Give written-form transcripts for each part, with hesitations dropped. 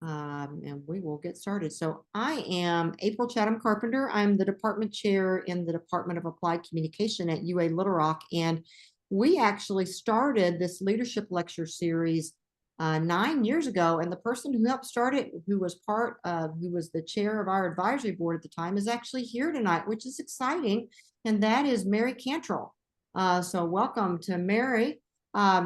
and we will get started. So I am April Chatham Carpenter. I'm the department chair in the Department of Applied Communication at UA Little Rock. And we actually started this leadership lecture series 9 years ago. And the person who helped start it, who was the chair of our advisory board at the time, is actually here tonight, which is exciting. And that is Mary Cantrell. So welcome to Mary.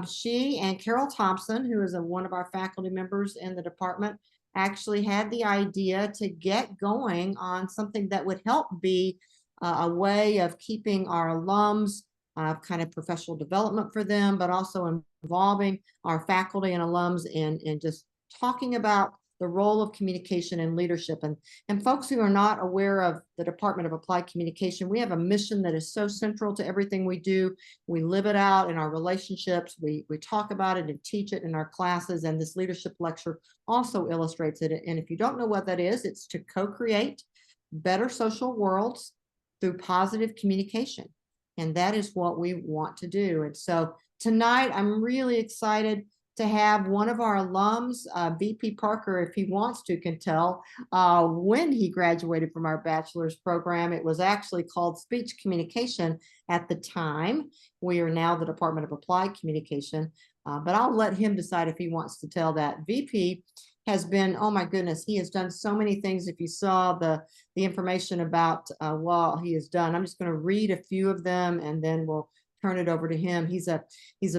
She and Carol Thompson, who is one of our faculty members in the department, actually had the idea to get going on something that would help be a way of keeping our alums, kind of professional development for them, but also involving our faculty and alums in just talking about the role of communication and leadership. And folks who are not aware of the Department of Applied Communication, we have a mission that is so central to everything we do. We live it out in our relationships. We talk about it and teach it in our classes. And this leadership lecture also illustrates it. And if you don't know what that is, it's to co-create better social worlds through positive communication. And that is what we want to do. And so tonight, I'm really excited to have one of our alums, VP Parker, if he wants to, can tell when he graduated from our bachelor's program. It was actually called speech communication at the time. We are now the Department of Applied Communication, but I'll let him decide if he wants to tell that. VP has been, oh my goodness, he has done so many things. If you saw the information about what he has done, I'm just going to read a few of them and then we'll turn it over to him. He's a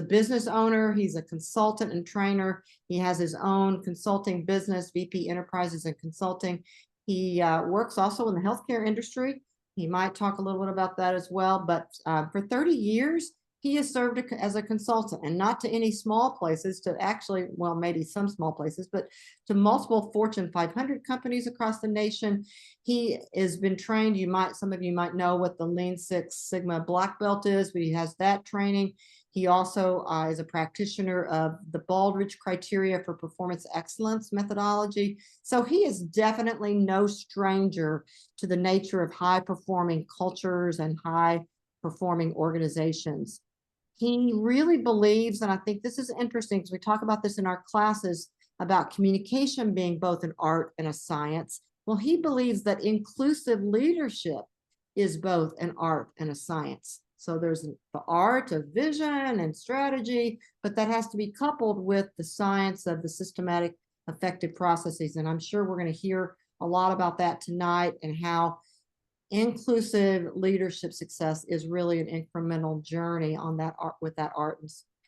business owner. He's a consultant and trainer. He has his own consulting business, VP Enterprises and Consulting. He works also in the healthcare industry. He might talk a little bit about that as well. But for 30 years, he has served as a consultant, and not to any small places, to actually, well, maybe some small places, but to multiple Fortune 500 companies across the nation. He has been trained. Some of you might know what the Lean Six Sigma Black Belt is, but he has that training. He also is a practitioner of the Baldrige criteria for performance excellence methodology. So he is definitely no stranger to the nature of high performing cultures and high performing organizations. He really believes, and I think this is interesting because we talk about this in our classes about communication being both an art and a science. Well, he believes that inclusive leadership is both an art and a science. So there's the art of vision and strategy, but that has to be coupled with the science of the systematic effective processes. And I'm sure we're going to hear a lot about that tonight and how inclusive leadership success is really an incremental journey on that art, with that art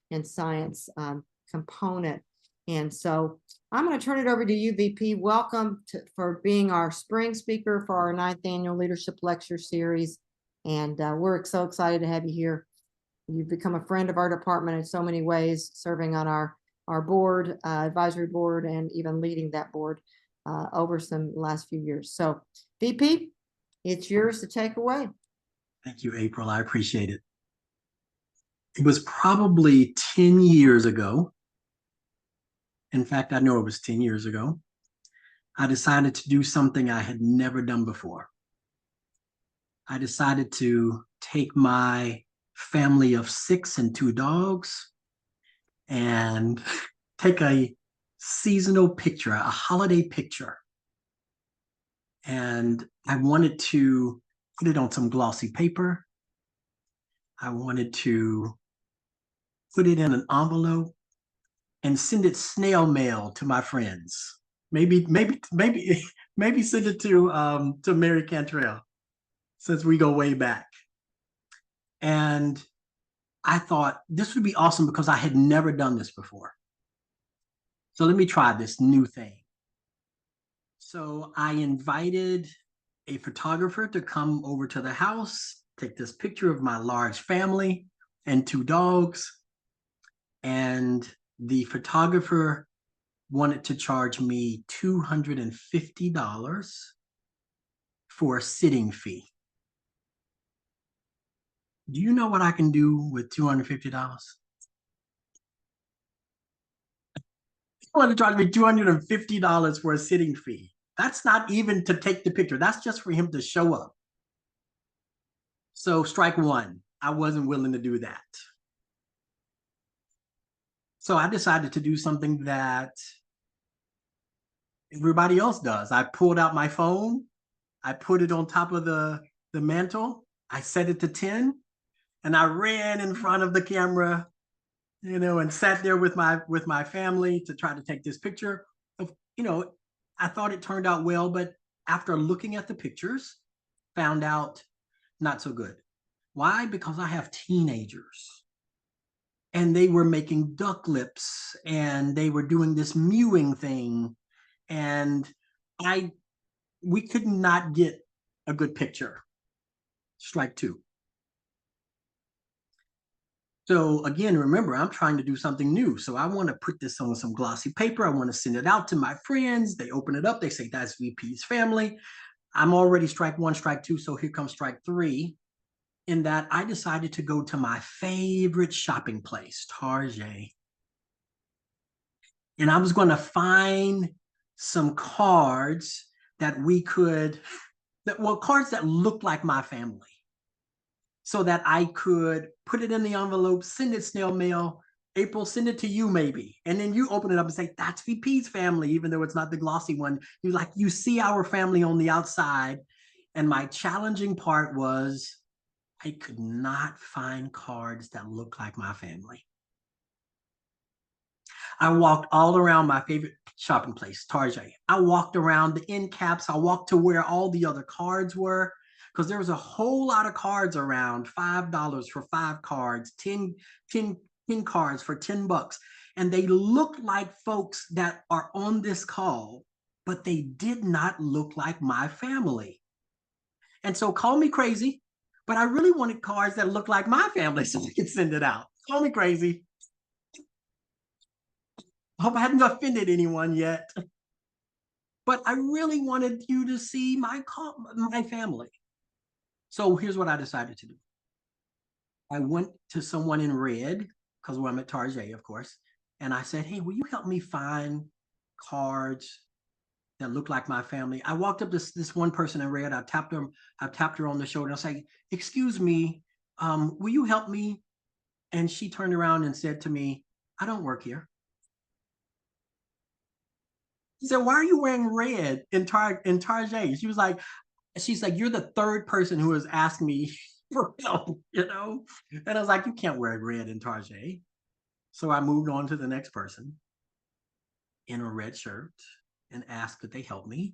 and science component. And so I'm going to turn it over to you, VP. Welcome for being our spring speaker for our 9th annual leadership lecture series. And we're so excited to have you here. You've become a friend of our department in so many ways, serving on our board, advisory board, and even leading that board over some last few years. So VP, it's yours to take away. Thank you, April. I appreciate it. It was probably 10 years ago. In fact, I know it was 10 years ago. I decided to do something I had never done before. I decided to take my family of 6 and 2 dogs and take a seasonal picture, a holiday picture. And I wanted to put it on some glossy paper. I wanted to put it in an envelope and send it snail mail to my friends. Maybe send it to Mary Cantrell, since we go way back. And I thought this would be awesome because I had never done this before. So let me try this new thing. So I invited a photographer to come over to the house, take this picture of my large family and 2 dogs. And the photographer wanted to charge me $250 for a sitting fee. Do you know what I can do with $250? He wanted to charge me $250 for a sitting fee. That's not even to take the picture. That's just for him to show up. So strike one. I wasn't willing to do that. So I decided to do something that everybody else does. I pulled out my phone, I put it on top of the mantle, I set it to 10, and I ran in front of the camera, and sat there with my family to try to take this picture. Of, I thought it turned out well, but after looking at the pictures, found out not so good. Why? Because I have teenagers and they were making duck lips and they were doing this mewing thing. And I we could not get a good picture. Strike two. So again, remember, I'm trying to do something new. So I want to put this on some glossy paper. I want to send it out to my friends. They open it up. They say, that's VP's family. I'm already strike one, strike two. So here comes strike three, in that I decided to go to my favorite shopping place, Target. And I was going to find some cards that cards that looked like my family, so that I could put it in the envelope, send it snail mail. April, send it to you maybe. And then you open it up and say, that's VP's family, even though it's not the glossy one. You see our family on the outside. And my challenging part was I could not find cards that looked like my family. I walked all around my favorite shopping place, Target. I walked around the end caps. I walked to where all the other cards were, because there was a whole lot of cards around, $5 for 5 cards, 10 cards for $10. And they looked like folks that are on this call, but they did not look like my family. And so call me crazy, but I really wanted cards that looked like my family so I could send it out. Call me crazy. I hope I hadn't offended anyone yet. But I really wanted you to see my family. So here's what I decided to do. I went to someone in red, because I'm at Target, of course, and I said, hey, will you help me find cards that look like my family? I walked up to this one person in red. I tapped her on the shoulder. I was like, excuse me, will you help me? And she turned around and said to me, I don't work here. He said, why are you wearing red in Target? She's like, you're the third person who has asked me for help, And I was like, you can't wear red in Target. So I moved on to the next person in a red shirt and asked, could they help me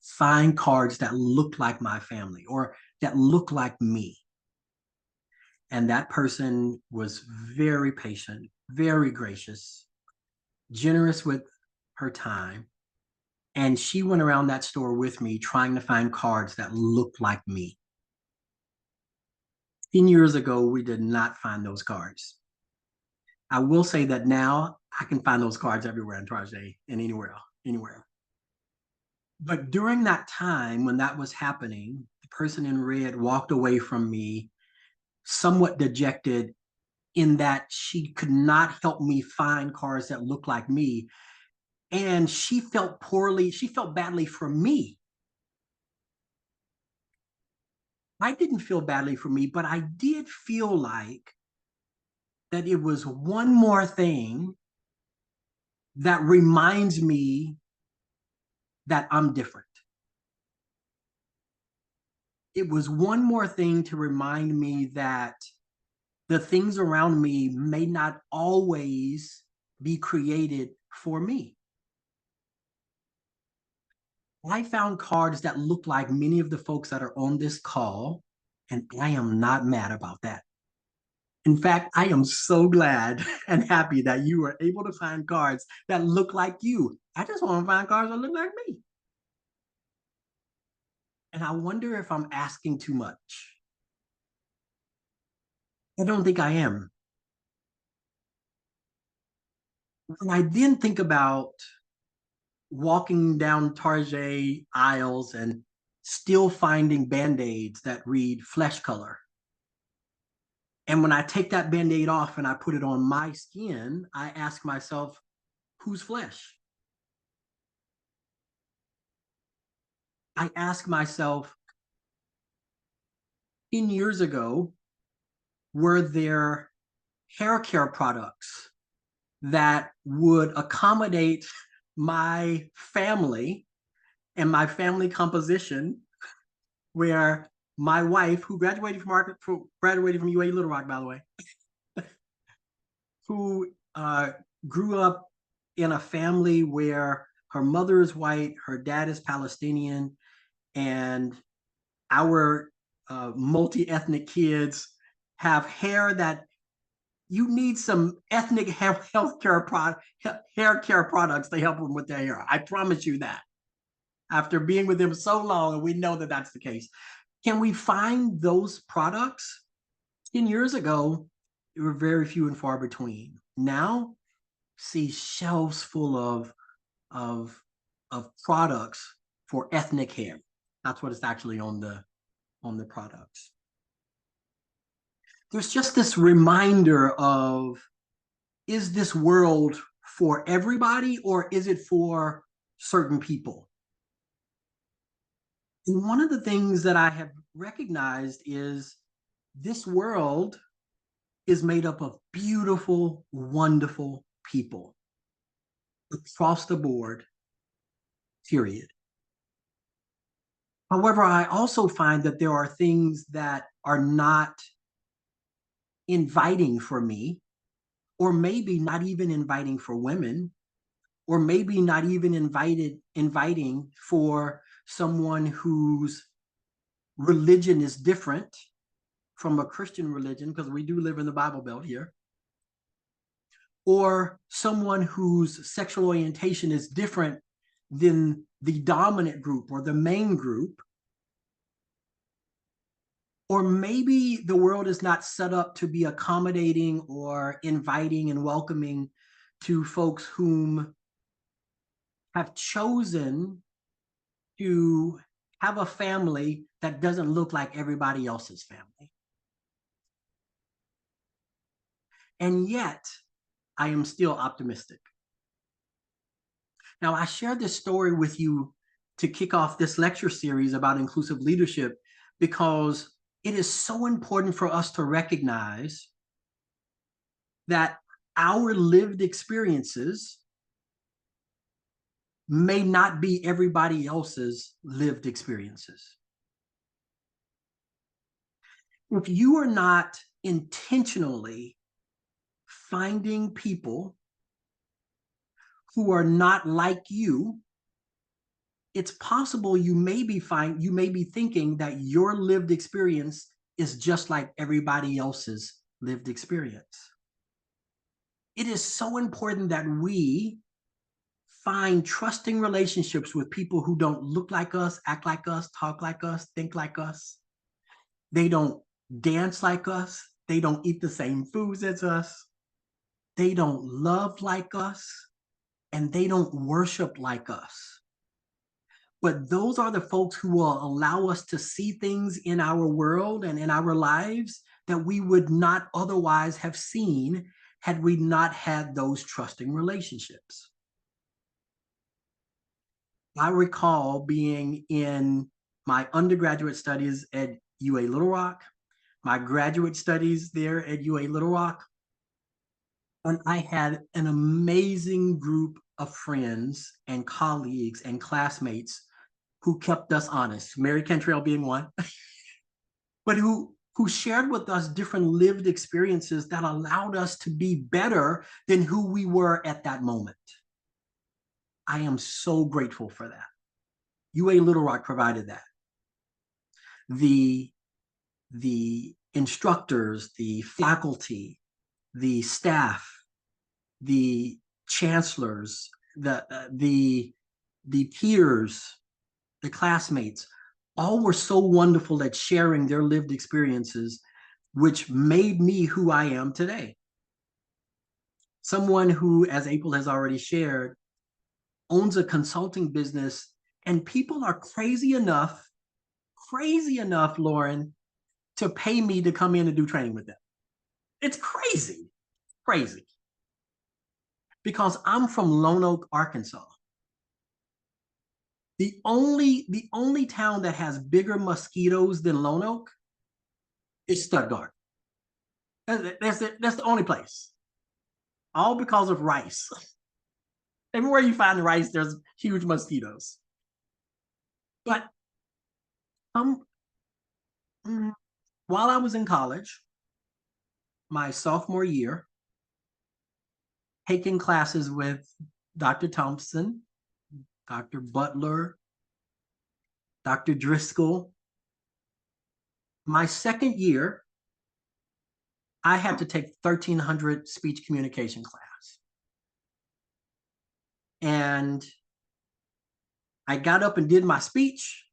find cards that look like my family or that look like me? And that person was very patient, very gracious, generous with her time. And she went around that store with me trying to find cards that looked like me. 10 years ago, we did not find those cards. I will say that now I can find those cards everywhere in Target and anywhere. But during that time when that was happening, the person in red walked away from me somewhat dejected, in that she could not help me find cards that looked like me. And she felt poorly. She felt badly for me. I didn't feel badly for me, but I did feel like that it was one more thing that reminds me that I'm different. It was one more thing to remind me that the things around me may not always be created for me. I found cards that look like many of the folks that are on this call, and I am not mad about that. In fact, I am so glad and happy that you were able to find cards that look like you. I just want to find cards that look like me. And I wonder if I'm asking too much. I don't think I am. When I then think about walking down Target aisles and still finding Band-Aids that read flesh color. And when I take that Band-Aid off and I put it on my skin, I ask myself, whose flesh? I ask myself, 10 years ago, were there hair care products that would accommodate my family and my family composition, where my wife, who graduated from UA Little Rock, by the way, who grew up in a family where her mother is white, her dad is Palestinian, and our multi-ethnic kids have hair that you need some ethnic hair care products to help them with their hair. I promise you that. After being with them so long, and we know that that's the case. Can we find those products? 10 years ago, they were very few and far between. Now, see shelves full of products for ethnic hair. That's what is actually on the products. There's just this reminder of, is this world for everybody or is it for certain people? And one of the things that I have recognized is this world is made up of beautiful, wonderful people across the board, period. However, I also find that there are things that are not inviting for me, or maybe not even inviting for women, or maybe not even inviting for someone whose religion is different from a Christian religion, because we do live in the Bible Belt here, or someone whose sexual orientation is different than the dominant group or the main group. Or maybe the world is not set up to be accommodating or inviting and welcoming to folks whom have chosen to have a family that doesn't look like everybody else's family. And yet, I am still optimistic. Now, I share this story with you to kick off this lecture series about inclusive leadership because it is so important for us to recognize that our lived experiences may not be everybody else's lived experiences. If you are not intentionally finding people who are not like you, it's possible you may be thinking that your lived experience is just like everybody else's lived experience. It is so important that we find trusting relationships with people who don't look like us, act like us, talk like us, think like us. They don't dance like us. They don't eat the same foods as us. They don't love like us, and they don't worship like us. But those are the folks who will allow us to see things in our world and in our lives that we would not otherwise have seen had we not had those trusting relationships. I recall being in my undergraduate studies at UA Little Rock, my graduate studies there at UA Little Rock, and I had an amazing group of friends and colleagues and classmates who kept us honest, Mary Cantrell being one, but who shared with us different lived experiences that allowed us to be better than who we were at that moment. I am so grateful for that. UA Little Rock provided that. The instructors, the faculty, the staff, the chancellors, the peers, the classmates, all were so wonderful at sharing their lived experiences, which made me who I am today. Someone who, as April has already shared, owns a consulting business, and people are crazy enough, Lauren, to pay me to come in and do training with them. It's crazy. Because I'm from Lone Oak, Arkansas. The only town that has bigger mosquitoes than Lone Oak is Stuttgart. That's the only place. All because of rice. Everywhere you find rice, there's huge mosquitoes. But um, mm, while I was in college, my sophomore year, taking classes with Dr. Thompson, Dr. Butler, Dr. Driscoll. My second year, I had to take 1,300 speech communication class. And I got up and did my speech.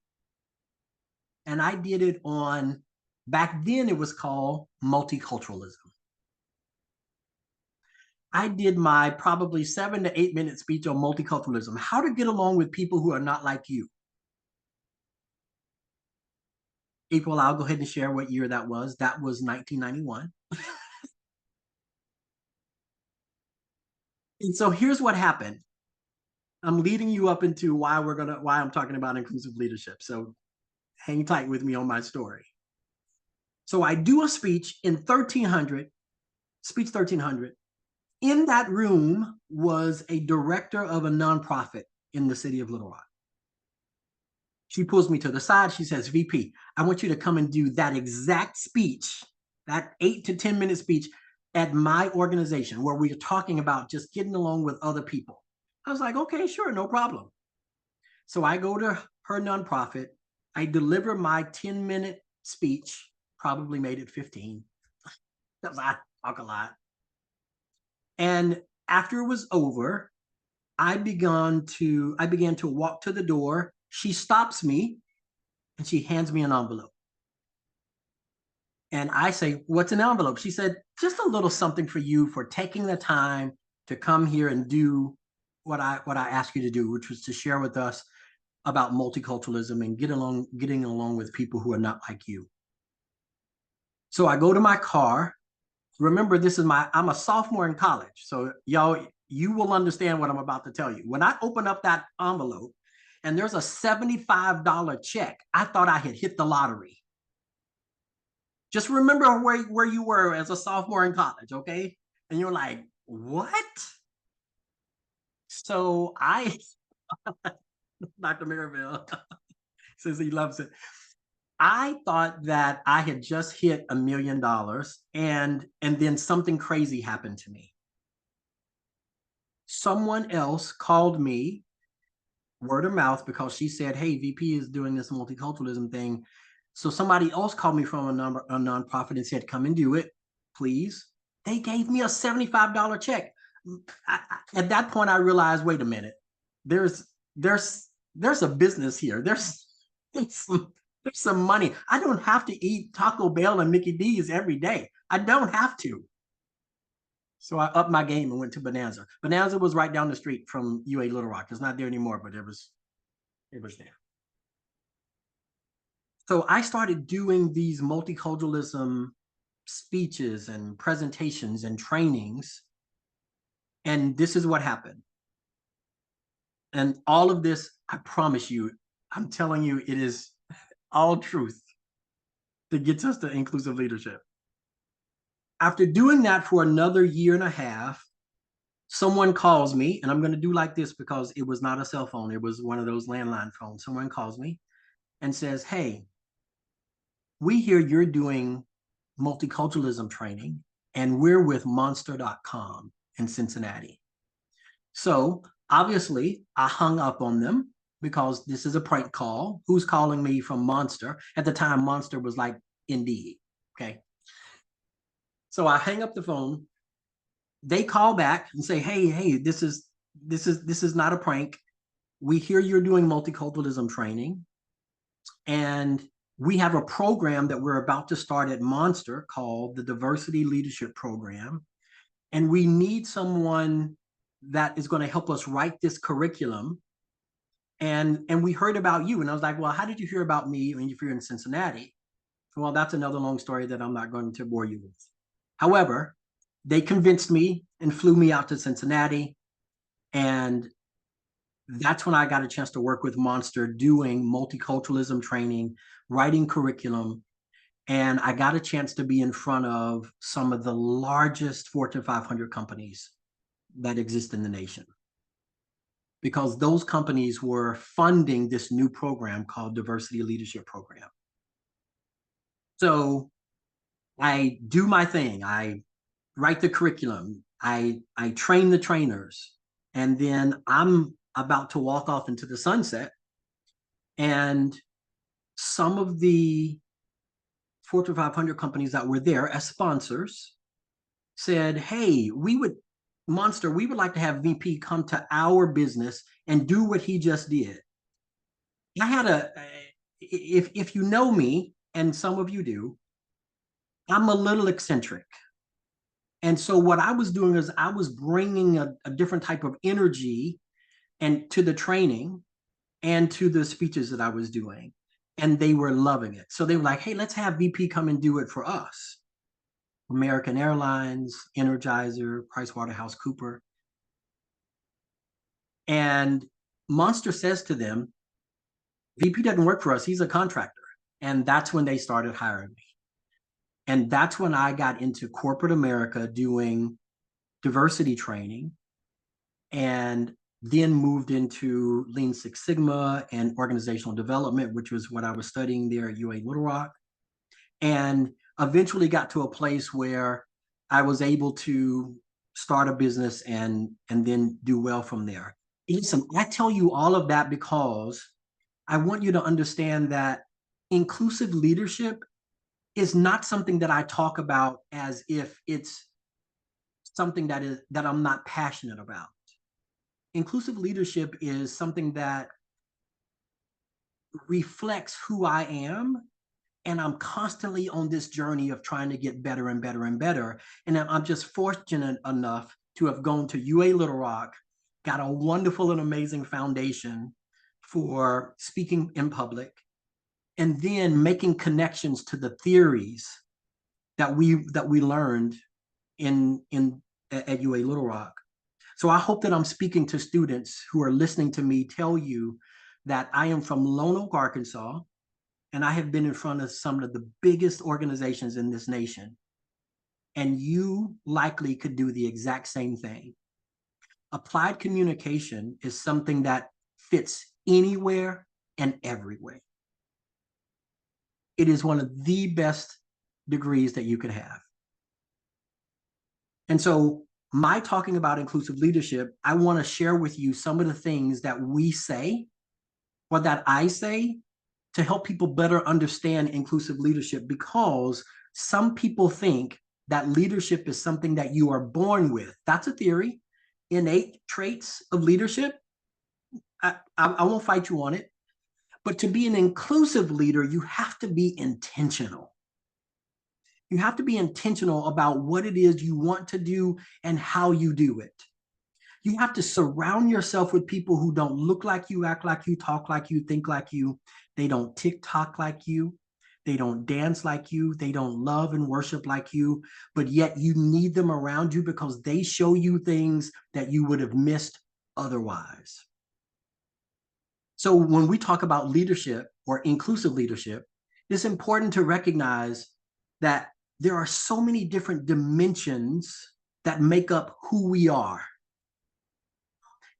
And I did it on, back then it was called multiculturalism. I did my probably 7 to 8 minute speech on multiculturalism, how to get along with people who are not like you. April, I'll go ahead and share what year that was. That was 1991. And so here's what happened. I'm leading you up into why I'm talking about inclusive leadership. So hang tight with me on my story. So I do a speech in 1300, speech 1300. In that room was a director of a nonprofit in the city of Little Rock. She pulls me to the side. She says, VP, I want you to come and do that exact speech, that 8 to 10 minute speech at my organization where we are talking about just getting along with other people. I was like, okay, sure, no problem. So I go to her nonprofit. I deliver my 10-minute speech, probably made it 15 because I talk a lot. And after it was over, I began to walk to the door. She stops me and she hands me an envelope. And I say, what's an envelope? She said, just a little something for you for taking the time to come here and do what I asked you to do, which was to share with us about multiculturalism and getting along with people who are not like you. So I go to my car. Remember, I'm a sophomore in college. So y'all, you will understand what I'm about to tell you. When I open up that envelope and there's a $75 check, I thought I had hit the lottery. Just remember where you were as a sophomore in college, okay? And you're like, what? So Dr. Mariville says he loves it. I thought that I had just hit $1 million and then something crazy happened to me. Someone else called me word of mouth because she said, hey, VP is doing this multiculturalism thing. So somebody else called me from a nonprofit and said, come and do it, please. They gave me a $75 check. At that point, I realized, wait a minute, there's a business here. There's some money. I don't have to eat Taco Bell and Mickey D's every day. I don't have to. So I upped my game and went to Bonanza. Bonanza was right down the street from UA Little Rock. It's not there anymore, but it was there. So I started doing these multiculturalism speeches and presentations and trainings. And this is what happened. And all of this, I promise you, I'm telling you, it is all truth that gets us to inclusive leadership. After doing that for another year and a half, someone calls me, and I'm going to do like this because it was not a cell phone. It was one of those landline phones. Someone calls me and says, hey, we hear you're doing multiculturalism training, and we're with monster.com in Cincinnati. So obviously, I hung up on them because this is a prank call. Who's calling me from Monster? At the time, Monster was like Indeed, okay? So I hang up the phone. They call back and say, hey, this is not a prank. We hear you're doing multiculturalism training, and we have a program that we're about to start at Monster called the Diversity Leadership Program. And we need someone that is going to help us write this curriculum. And we heard about you. And I was like, well, how did you hear about me when you're in Cincinnati? Well, that's another long story that I'm not going to bore you with. However, they convinced me and flew me out to Cincinnati. And that's when I got a chance to work with Monster doing multiculturalism training, writing curriculum. And I got a chance to be in front of some of the largest Fortune 500 companies that exist in the nation. because those companies were funding this new program called Diversity Leadership Program. So I do my thing. I write the curriculum. I train the trainers. And then I'm about to walk off into the sunset. And some of the Fortune 500 companies that were there as sponsors said, hey, Monster, we would like to have VP come to our business and do what he just did. I had if you know me, and some of you do, I'm a little eccentric. And so what I was doing is I was bringing a different type of energy and to the training and to the speeches that I was doing. And they were loving it. So they were like, hey, let's have VP come and do it for us. American Airlines, Energizer, PricewaterhouseCoopers. And Monster says to them, VP doesn't work for us. He's a contractor. And that's when they started hiring me. And that's when I got into corporate America doing diversity training, and then moved into Lean Six Sigma and organizational development, which was what I was studying there at UA Little Rock. And eventually got to a place where I was able to start a business and then do well from there. Listen, I tell you all of that because I want you to understand that inclusive leadership is not something that I talk about as if it's something that I'm not passionate about. Inclusive leadership is something that reflects who I am, and I'm constantly on this journey of trying to get better and better and better. And I'm just fortunate enough to have gone to UA Little Rock, got a wonderful and amazing foundation for speaking in public, and then making connections to the theories that we learned at UA Little Rock. So I hope that I'm speaking to students who are listening to me tell you that I am from Lone Oak, Arkansas, and I have been in front of some of the biggest organizations in this nation. And you likely could do the exact same thing. Applied communication is something that fits anywhere and everywhere. It is one of the best degrees that you could have. And so my talking about inclusive leadership, I want to share with you some of the things that we say or that I say to help people better understand inclusive leadership, because some people think that leadership is something that you are born with. That's a theory. Innate traits of leadership. I won't fight you on it. But to be an inclusive leader, you have to be intentional. You have to be intentional about what it is you want to do and how you do it. You have to surround yourself with people who don't look like you, act like you, talk like you, think like you. They don't TikTok like you. They don't dance like you. They don't love and worship like you, but yet you need them around you because they show you things that you would have missed otherwise. So when we talk about leadership or inclusive leadership, it's important to recognize that there are so many different dimensions that make up who we are.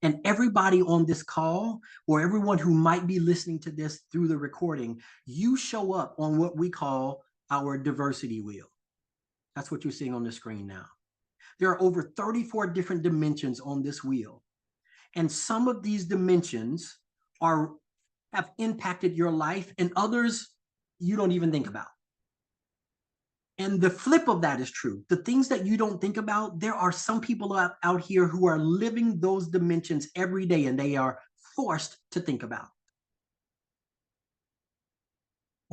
And everybody on this call, or everyone who might be listening to this through the recording, you show up on what we call our diversity wheel. That's what you're seeing on the screen now. There are over 34 different dimensions on this wheel. And some of these dimensions have impacted your life, and others you don't even think about. And the flip of that is true. The things that you don't think about, there are some people out here who are living those dimensions every day, and they are forced to think about.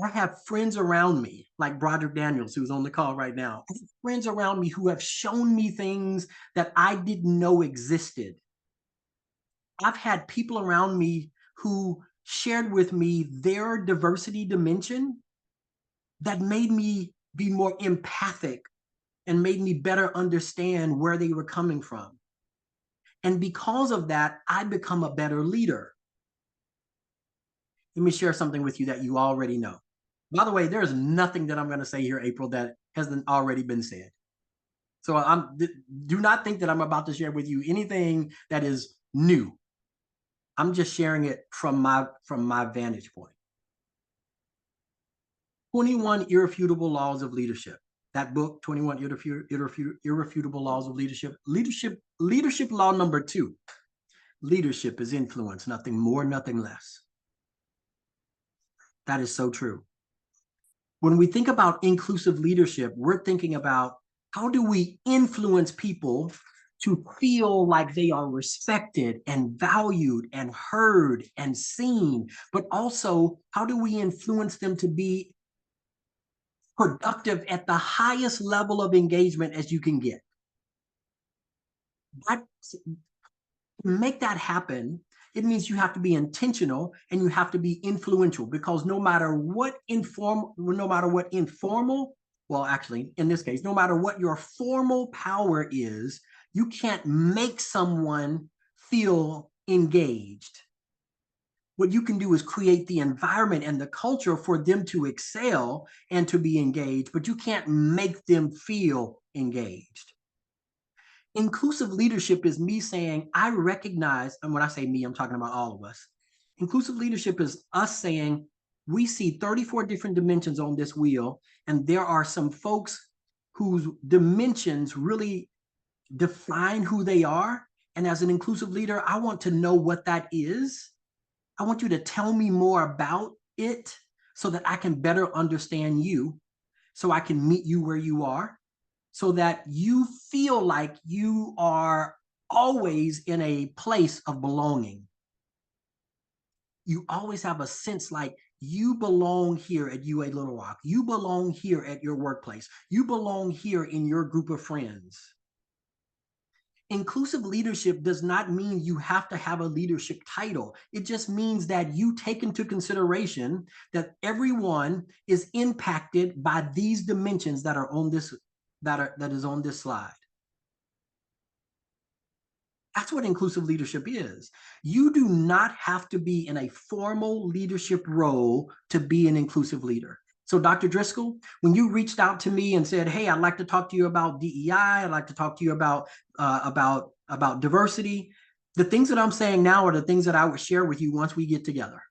I have friends around me, like Broderick Daniels, who's on the call right now. I have friends around me who have shown me things that I didn't know existed. I've had people around me who shared with me their diversity dimension that made me be more empathic and made me better understand where they were coming from. And because of that, I become a better leader. Let me share something with you that you already know. By the way, there's nothing that I'm going to say here, April, that hasn't already been said. So do not think that I'm about to share with you anything that is new. I'm just sharing it from my vantage point. 21 Irrefutable Laws of Leadership. That book, 21 Irrefutable Laws of Leadership. Leadership law number 2. Leadership is influence, nothing more, nothing less. That is so true. When we think about inclusive leadership, we're thinking about how do we influence people to feel like they are respected and valued and heard and seen, but also how do we influence them to be productive at the highest level of engagement as you can get. But to make that happen, it means you have to be intentional and you have to be influential, because no matter what informal, well, actually, in this case, no matter what your formal power is, you can't make someone feel engaged. What you can do is create the environment and the culture for them to excel and to be engaged, but you can't make them feel engaged. Inclusive leadership is me saying, I recognize, and when I say me, I'm talking about all of us. Inclusive leadership is us saying, we see 34 different dimensions on this wheel, and there are some folks whose dimensions really define who they are. And as an inclusive leader, I want to know what that is. I want you to tell me more about it so that I can better understand you, so I can meet you where you are, so that you feel like you are always in a place of belonging. You always have a sense like you belong here at UA Little Rock. You belong here at your workplace. You belong here in your group of friends. Inclusive leadership does not mean you have to have a leadership title. It just means that you take into consideration that everyone is impacted by these dimensions that are on this, that is on this slide. That's what inclusive leadership is. You do not have to be in a formal leadership role to be an inclusive leader. So Dr. Driscoll, when you reached out to me and said, hey, I'd like to talk to you about DEI, I'd like to talk to you about diversity, the things that I'm saying now are the things that I would share with you once we get together.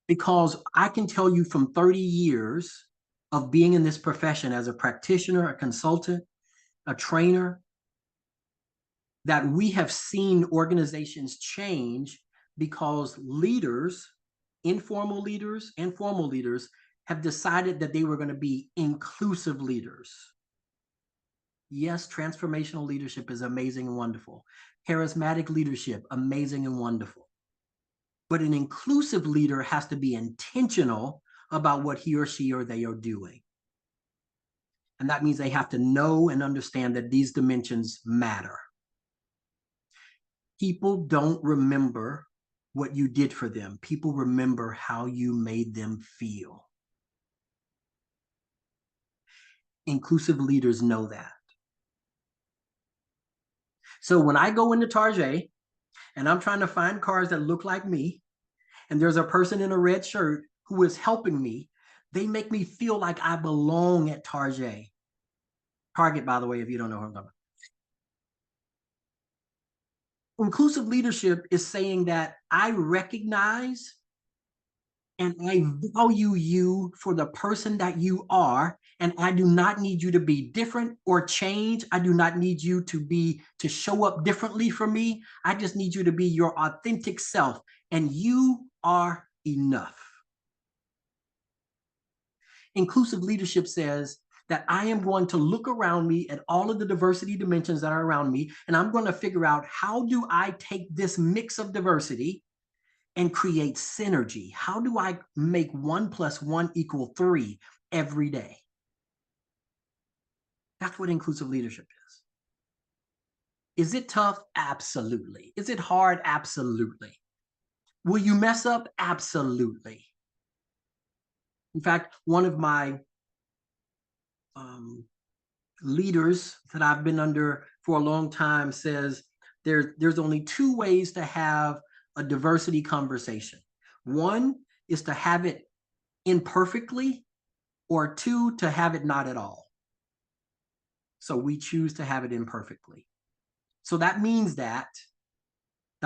Because I can tell you from 30 years of being in this profession as a practitioner, a consultant, a trainer, that we have seen organizations change because leaders, informal leaders and formal leaders, have decided that they were going to be inclusive leaders. Yes, transformational leadership is amazing and wonderful. Charismatic leadership, amazing and wonderful. But an inclusive leader has to be intentional about what he or she or they are doing. And that means they have to know and understand that these dimensions matter. People don't remember what you did for them. People remember how you made them feel. Inclusive leaders know that. So when I go into Target and I'm trying to find cars that look like me, and there's a person in a red shirt who is helping me, they make me feel like I belong at Target. Target, by the way, if you don't know what I'm talking about. Inclusive leadership is saying that I recognize and I value you for the person that you are, and I do not need you to be different or change. I do not need you to show up differently for me. I just need you to be your authentic self, and you are enough. Inclusive leadership says that I am going to look around me at all of the diversity dimensions that are around me, and I'm going to figure out, how do I take this mix of diversity and create synergy? How do I make 1 + 1 = 3 every day? That's what inclusive leadership is. Is it tough? Absolutely. Is it hard? Absolutely. Will you mess up? Absolutely. In fact, one of my leaders that I've been under for a long time says there's only 2 ways to have a diversity conversation. One is to have it imperfectly, or 2, to have it not at all. So we choose to have it imperfectly. So that means that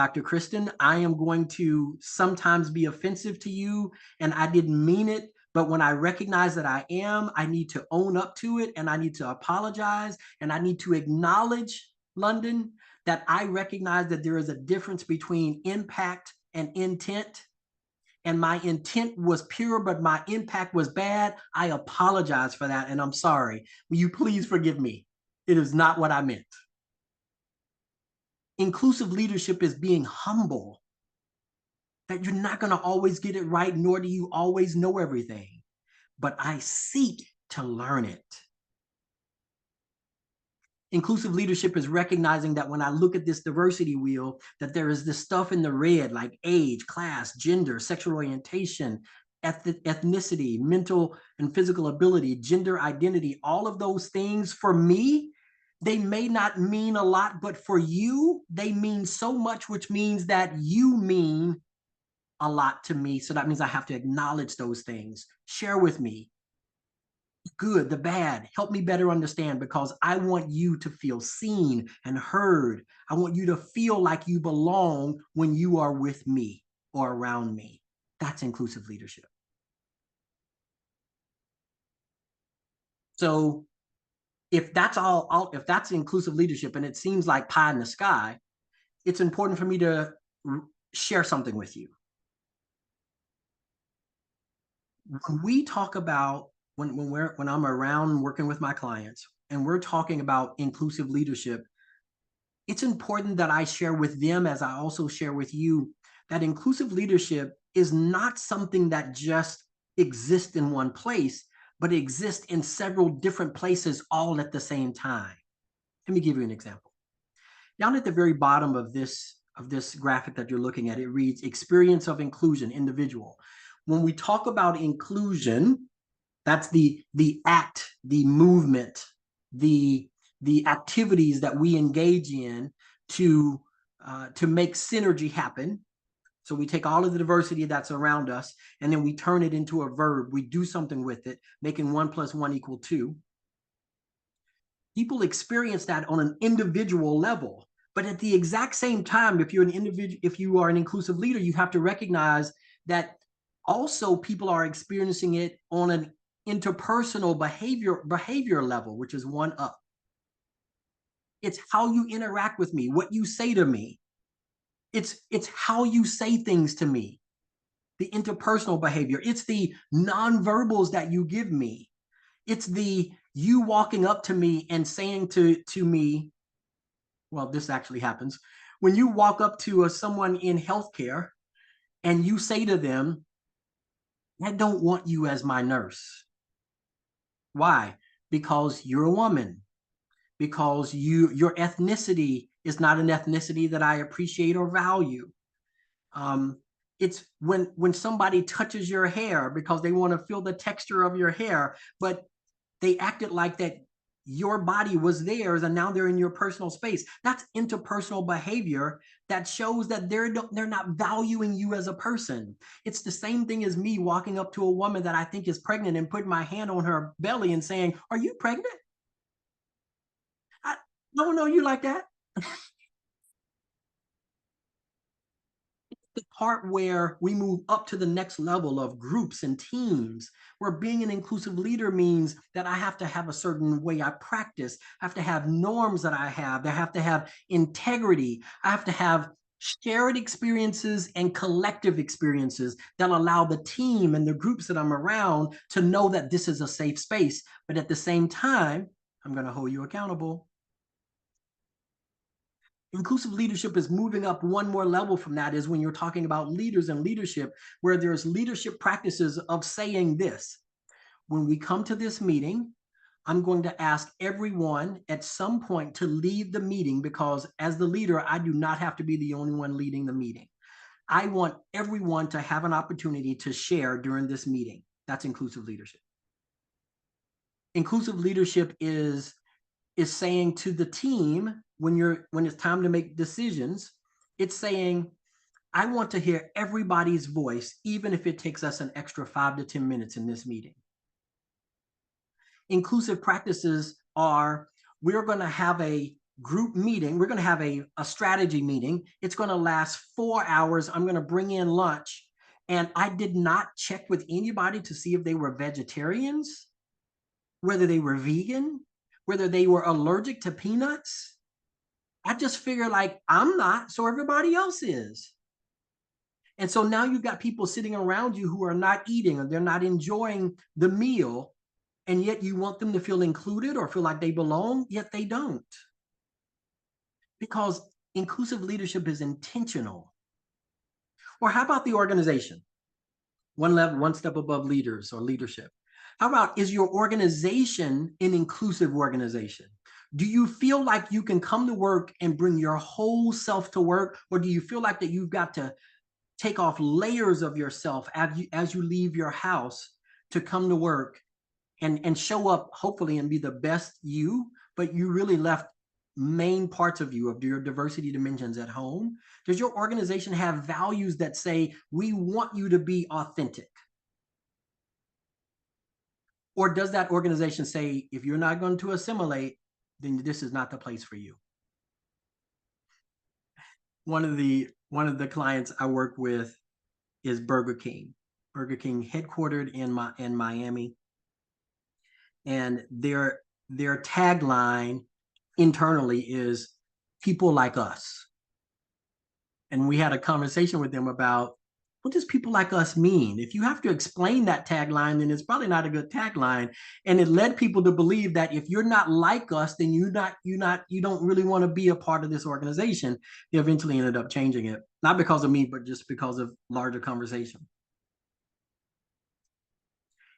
Dr. Kristen, I am going to sometimes be offensive to you, and I didn't mean it. But when I recognize that I need to own up to it, and I need to apologize, and I need to acknowledge, London, that I recognize that there is a difference between impact and intent. And my intent was pure, but my impact was bad. I apologize for that, and I'm sorry. Will you please forgive me? It is not what I meant. Inclusive leadership is being humble, that you're not going to always get it right, nor do you always know everything, but I seek to learn it. Inclusive leadership is recognizing that when I look at this diversity wheel, that there is this stuff in the red, like age, class, gender, sexual orientation, ethnicity, mental and physical ability, gender identity, all of those things for me, they may not mean a lot, but for you, they mean so much, which means that you mean a lot to me. So that means I have to acknowledge those things, share with me the good, the bad, help me better understand, because I want you to feel seen and heard. I want you to feel like you belong when you are with me or around me. That's inclusive leadership. So if that's if that's inclusive leadership and it seems like pie in the sky, it's important for me to share something with you. When we talk about when I'm around working with my clients and we're talking about inclusive leadership, it's important that I share with them, as I also share with you, that inclusive leadership is not something that just exists in one place, but exists in several different places all at the same time. Let me give you an example. Down at the very bottom of this graphic that you're looking at, it reads experience of inclusion, individual. When we talk about inclusion, that's the act, the movement, the activities that we engage in to make synergy happen. So we take all of the diversity that's around us, and then we turn it into a verb. We do something with it, making 1 + 1 = 2. People experience that on an individual level. But at the exact same time, if you are an inclusive leader, you have to recognize that also people are experiencing it on an interpersonal behavior level, which is 1 up. It's how you interact with me, what you say to me. It's how you say things to me, the interpersonal behavior. It's the nonverbals that you give me. It's the you walking up to me and saying to me, well, this actually happens. When you walk up to someone in healthcare and you say to them, I don't want you as my nurse. Why? Because you're a woman. Because your ethnicity is not an ethnicity that I appreciate or value. It's when somebody touches your hair because they want to feel the texture of your hair, but they acted like that your body was theirs and now they're in your personal space. That's interpersonal behavior that shows that they're not valuing you as a person. It's the same thing as me walking up to a woman that I think is pregnant and putting my hand on her belly and saying, are you pregnant? I don't know you like that. The part where we move up to the next level of groups and teams, where being an inclusive leader means that I have to have a certain way I practice. I have to have norms that I have to have integrity. I have to have shared experiences and collective experiences that allow the team and the groups that I'm around to know that this is a safe space. But at the same time, I'm going to hold you accountable. Inclusive leadership is moving up one more level from that, is when you're talking about leaders and leadership, where there's leadership practices of saying this. When we come to this meeting, I'm going to ask everyone at some point to lead the meeting, because as the leader, I do not have to be the only one leading the meeting. I want everyone to have an opportunity to share during this meeting. That's inclusive leadership. Inclusive leadership is saying to the team, when it's time to make decisions, it's saying, I want to hear everybody's voice, even if it takes us an extra 5 to 10 minutes in this meeting. Inclusive practices are, we're going to have a group meeting. We're going to have a strategy meeting. It's going to last 4 hours. I'm going to bring in lunch. And I did not check with anybody to see if they were vegetarians, whether they were vegan, whether they were allergic to peanuts. I just figure like I'm not, so everybody else is. And so now you've got people sitting around you who are not eating or they're not enjoying the meal, and yet you want them to feel included or feel like they belong, yet they don't. Because inclusive leadership is intentional. Or how about the organization? One level, one step above leaders or leadership. How about, is your organization an inclusive organization? Do you feel like you can come to work and bring your whole self to work? Or do you feel like that you've got to take off layers of yourself as you leave your house to come to work and show up, hopefully, and be the best you, but you really left main parts of you, of your diversity dimensions at home? Does your organization have values that say, we want you to be authentic? Or does that organization say, if you're not going to assimilate, then this is not the place for you? One of the clients I work with is Burger King. Burger King headquartered in Miami. And their tagline internally is people like us. And we had a conversation with them about, what does people like us mean? If you have to explain that tagline, then it's probably not a good tagline. And it led people to believe that if you're not like us, then you don't really want to be a part of this organization. They eventually ended up changing it, not because of me, but just because of larger conversation.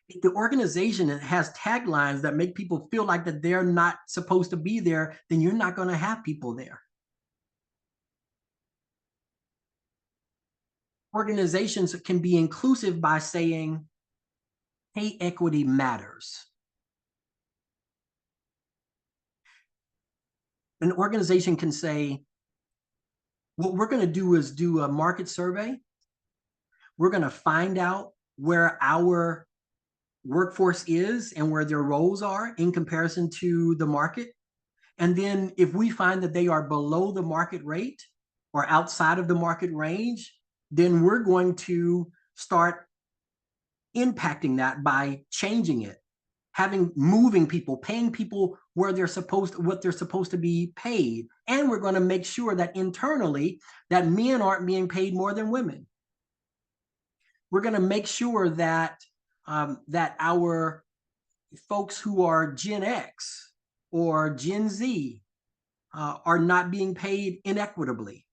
If the organization has taglines that make people feel like that they're not supposed to be there, then you're not going to have people there. Organizations can be inclusive by saying, hey, equity matters. An organization can say, what we're going to do is do a market survey. We're going to find out where our workforce is and where their roles are in comparison to the market. And then if we find that they are below the market rate or outside of the market range, then we're going to start impacting that by changing it, moving people, paying people what they're supposed to be paid. And we're going to make sure that internally that men aren't being paid more than women. We're going to make sure that that our folks who are Gen X or Gen Z are not being paid inequitably,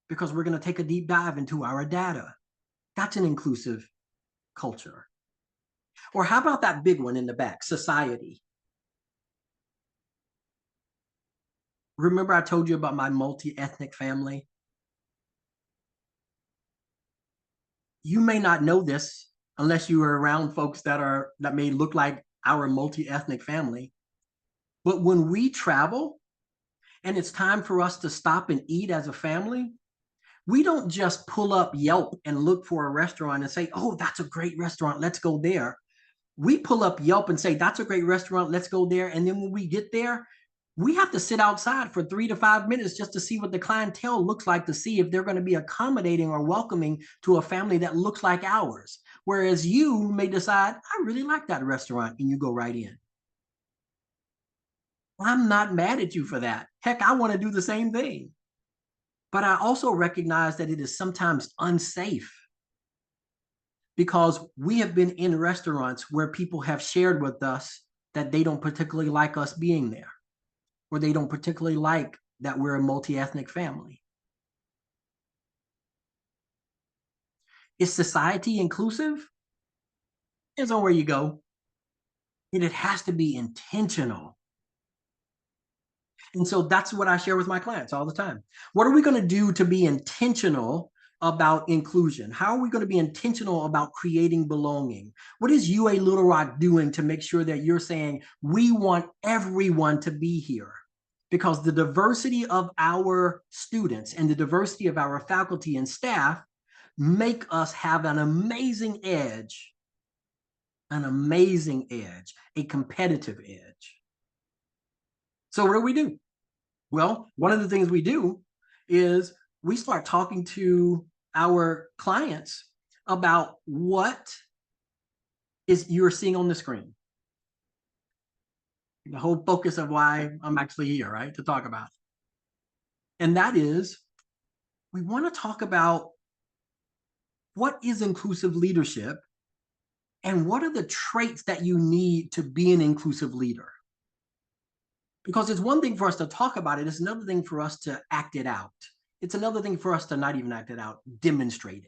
because we're going to take a deep dive into our data. That's an inclusive culture. Or how about that big one in the back, society? Remember I told you about my multi-ethnic family? You may not know this unless you are around folks that may look like our multi-ethnic family. But when we travel and it's time for us to stop and eat as a family, we don't just pull up Yelp and look for a restaurant and say, oh, that's a great restaurant, let's go there. We pull up Yelp and say, that's a great restaurant, let's go there. And then when we get there, we have to sit outside for 3 to 5 minutes just to see what the clientele looks like, to see if they're going to be accommodating or welcoming to a family that looks like ours. Whereas you may decide, I really like that restaurant, and you go right in. I'm not mad at you for that. Heck, I want to do the same thing. But I also recognize that it is sometimes unsafe, because we have been in restaurants where people have shared with us that they don't particularly like us being there, or they don't particularly like that we're a multi-ethnic family. Is society inclusive? Depends on where you go. And it has to be intentional. And so that's what I share with my clients all the time. What are we going to do to be intentional about inclusion? How are we going to be intentional about creating belonging? What is UA Little Rock doing to make sure that you're saying, we want everyone to be here? Because the diversity of our students and the diversity of our faculty and staff make us have an amazing edge, a competitive edge. So what do? Well, one of the things we do is we start talking to our clients about what is you're seeing on the screen. The whole focus of why I'm actually here, right, to talk about. And that is, we want to talk about what is inclusive leadership and what are the traits that you need to be an inclusive leader. Because it's one thing for us to talk about it, it's another thing for us to act it out. It's another thing for us to not even act it out, demonstrate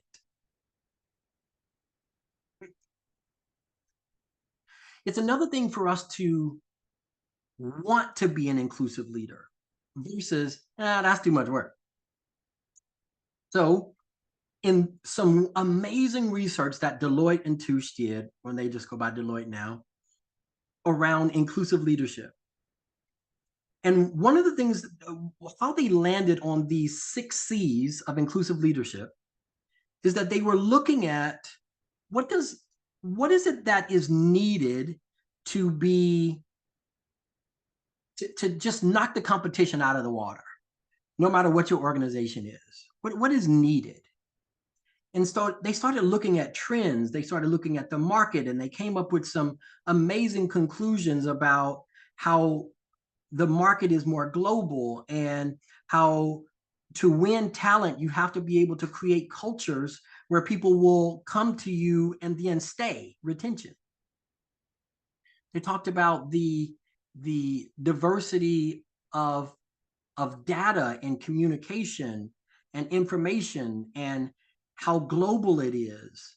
it. It's another thing for us to want to be an inclusive leader versus, that's too much work. So in some amazing research that Deloitte and Touche did, when they just go by Deloitte now, around inclusive leadership. And one of the things, how they landed on these 6 C's of inclusive leadership is that they were looking at what is it that is needed to be to just knock the competition out of the water, no matter what your organization is. What is needed? And so they started looking at trends, they started looking at the market, and they came up with some amazing conclusions about how the market is more global and how to win talent, you have to be able to create cultures where people will come to you and then stay, retention. They talked about the diversity of data and communication and information and how global it is.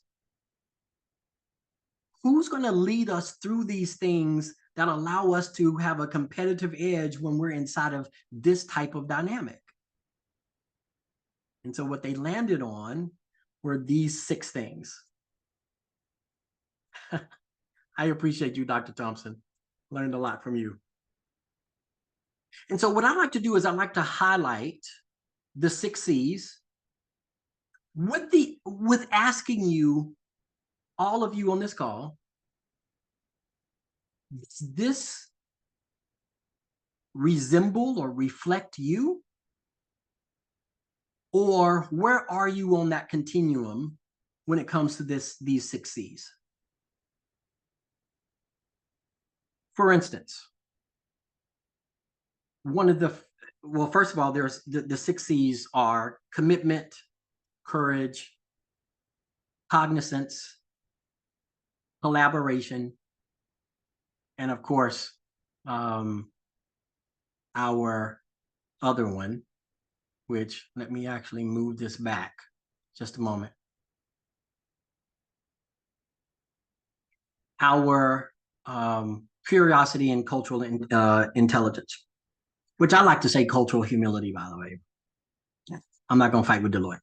Who's going to lead us through these things that allow us to have a competitive edge when we're inside of this type of dynamic? And so what they landed on were these 6 things. I appreciate you, Dr. Thompson. Learned a lot from you. And so what I like to do is I like to highlight the 6 C's with asking you, all of you on this call, does this resemble or reflect you? Or where are you on that continuum when it comes to these 6 C's? For instance, first of all, there's the 6 C's are commitment, courage, cognizance, collaboration, and of course, our other one, which, let me actually move this back just a moment. Our curiosity and cultural intelligence, which I like to say cultural humility, by the way. I'm not going to fight with Deloitte.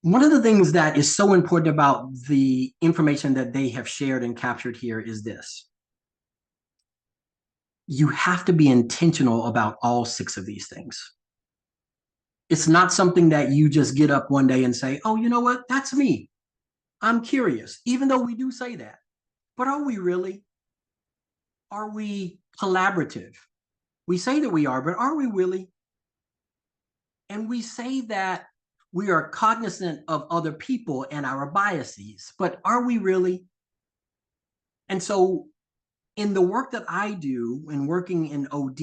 One of the things that is so important about the information that they have shared and captured here is this. You have to be intentional about all 6 of these things. It's not something that you just get up one day and say, oh, you know what? That's me. I'm curious, even though we do say that. But are we really? Are we collaborative? We say that we are, but are we really? And we say that we are cognizant of other people and our biases, but are we really? And so in the work that I do in working in OD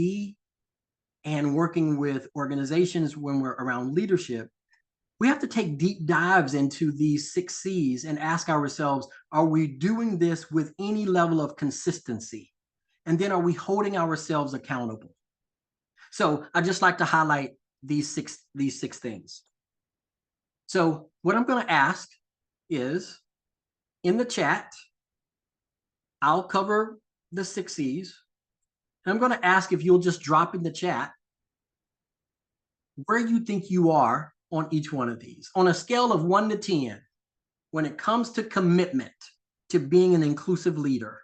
and working with organizations when we're around leadership, we have to take deep dives into these 6 C's and ask ourselves, are we doing this with any level of consistency? And then are we holding ourselves accountable? So I just like to highlight these six things. So what I'm going to ask is, in the chat, I'll cover the 6 C's. And I'm going to ask if you'll just drop in the chat where you think you are on each one of these. On a scale of 1 to 10, when it comes to commitment to being an inclusive leader,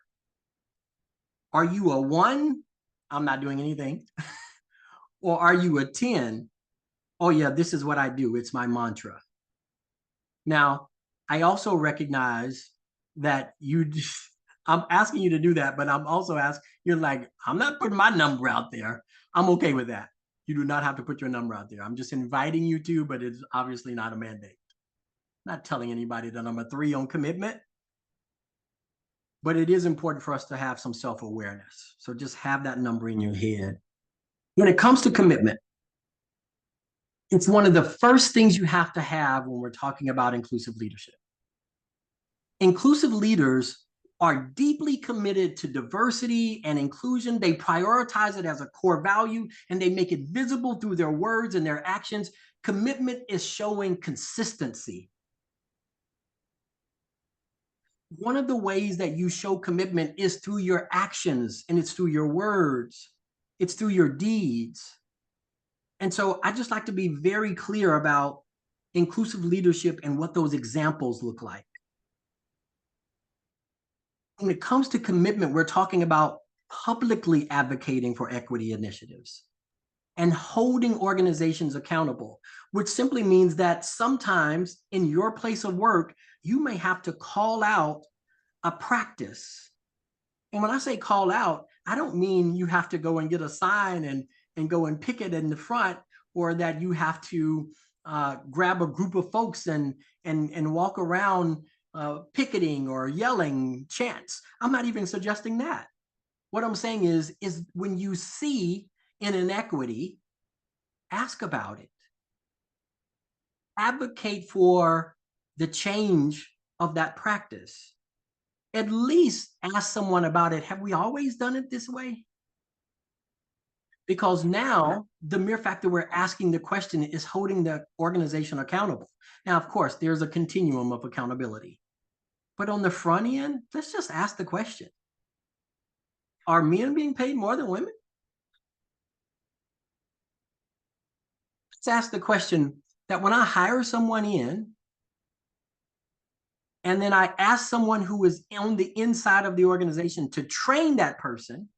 are you a 1? I'm not doing anything. Or are you a 10? Oh yeah, this is what I do. It's my mantra. Now, I also recognize that I'm asking you to do that, but I'm also asking, you're like, I'm not putting my number out there. I'm okay with that. You do not have to put your number out there. I'm just inviting you to, but it's obviously not a mandate. Not telling anybody that I'm a 3 on commitment, but it is important for us to have some self-awareness. So just have that number in your head. When it comes to commitment, it's one of the first things you have to have when we're talking about inclusive leadership. Inclusive leaders are deeply committed to diversity and inclusion. They prioritize it as a core value, and they make it visible through their words and their actions. Commitment is showing consistency. One of the ways that you show commitment is through your actions, and it's through your words. It's through your deeds. And so I just like to be very clear about inclusive leadership and what those examples look like. When it comes to commitment, we're talking about publicly advocating for equity initiatives and holding organizations accountable, which simply means that sometimes in your place of work, you may have to call out a practice. And when I say call out, I don't mean you have to go and get a sign and go and pick it in the front, or that you have to grab a group of folks and walk around picketing or yelling chants. I'm not even suggesting that. What I'm saying is when you see an inequity, ask about it. Advocate for the change of that practice. At least ask someone about it. Have we always done it this way? Because now the mere fact that we're asking the question is holding the organization accountable. Now, of course, there's a continuum of accountability. But on the front end, let's just ask the question. Are men being paid more than women? Let's ask the question that when I hire someone in, and then I ask someone who is on the inside of the organization to train that person,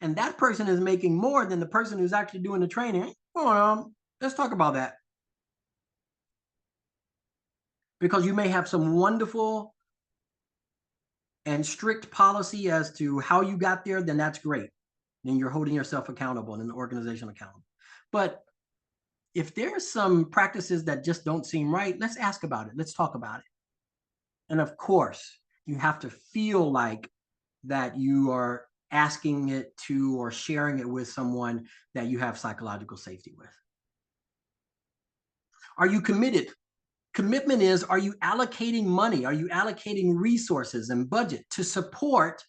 and that person is making more than the person who's actually doing the training, well, let's talk about that. Because you may have some wonderful and strict policy as to how you got there, then that's great. Then you're holding yourself accountable and the organization accountable. But if there's some practices that just don't seem right, let's ask about it. Let's talk about it. And of course, you have to feel like that you are asking it to or sharing it with someone that you have psychological safety with. Are you committed? Commitment is, are you allocating money? Are you allocating resources and budget to support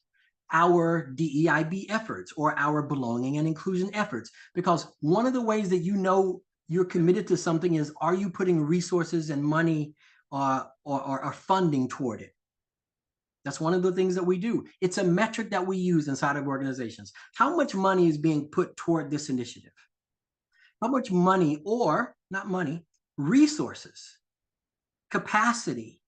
our DEIB efforts or our belonging and inclusion efforts? Because one of the ways that you know you're committed to something is, are you putting resources and money or funding toward it? That's one of the things that we do. It's a metric that we use inside of organizations. How much money is being put toward this initiative? How much money, or not money, resources, capacity,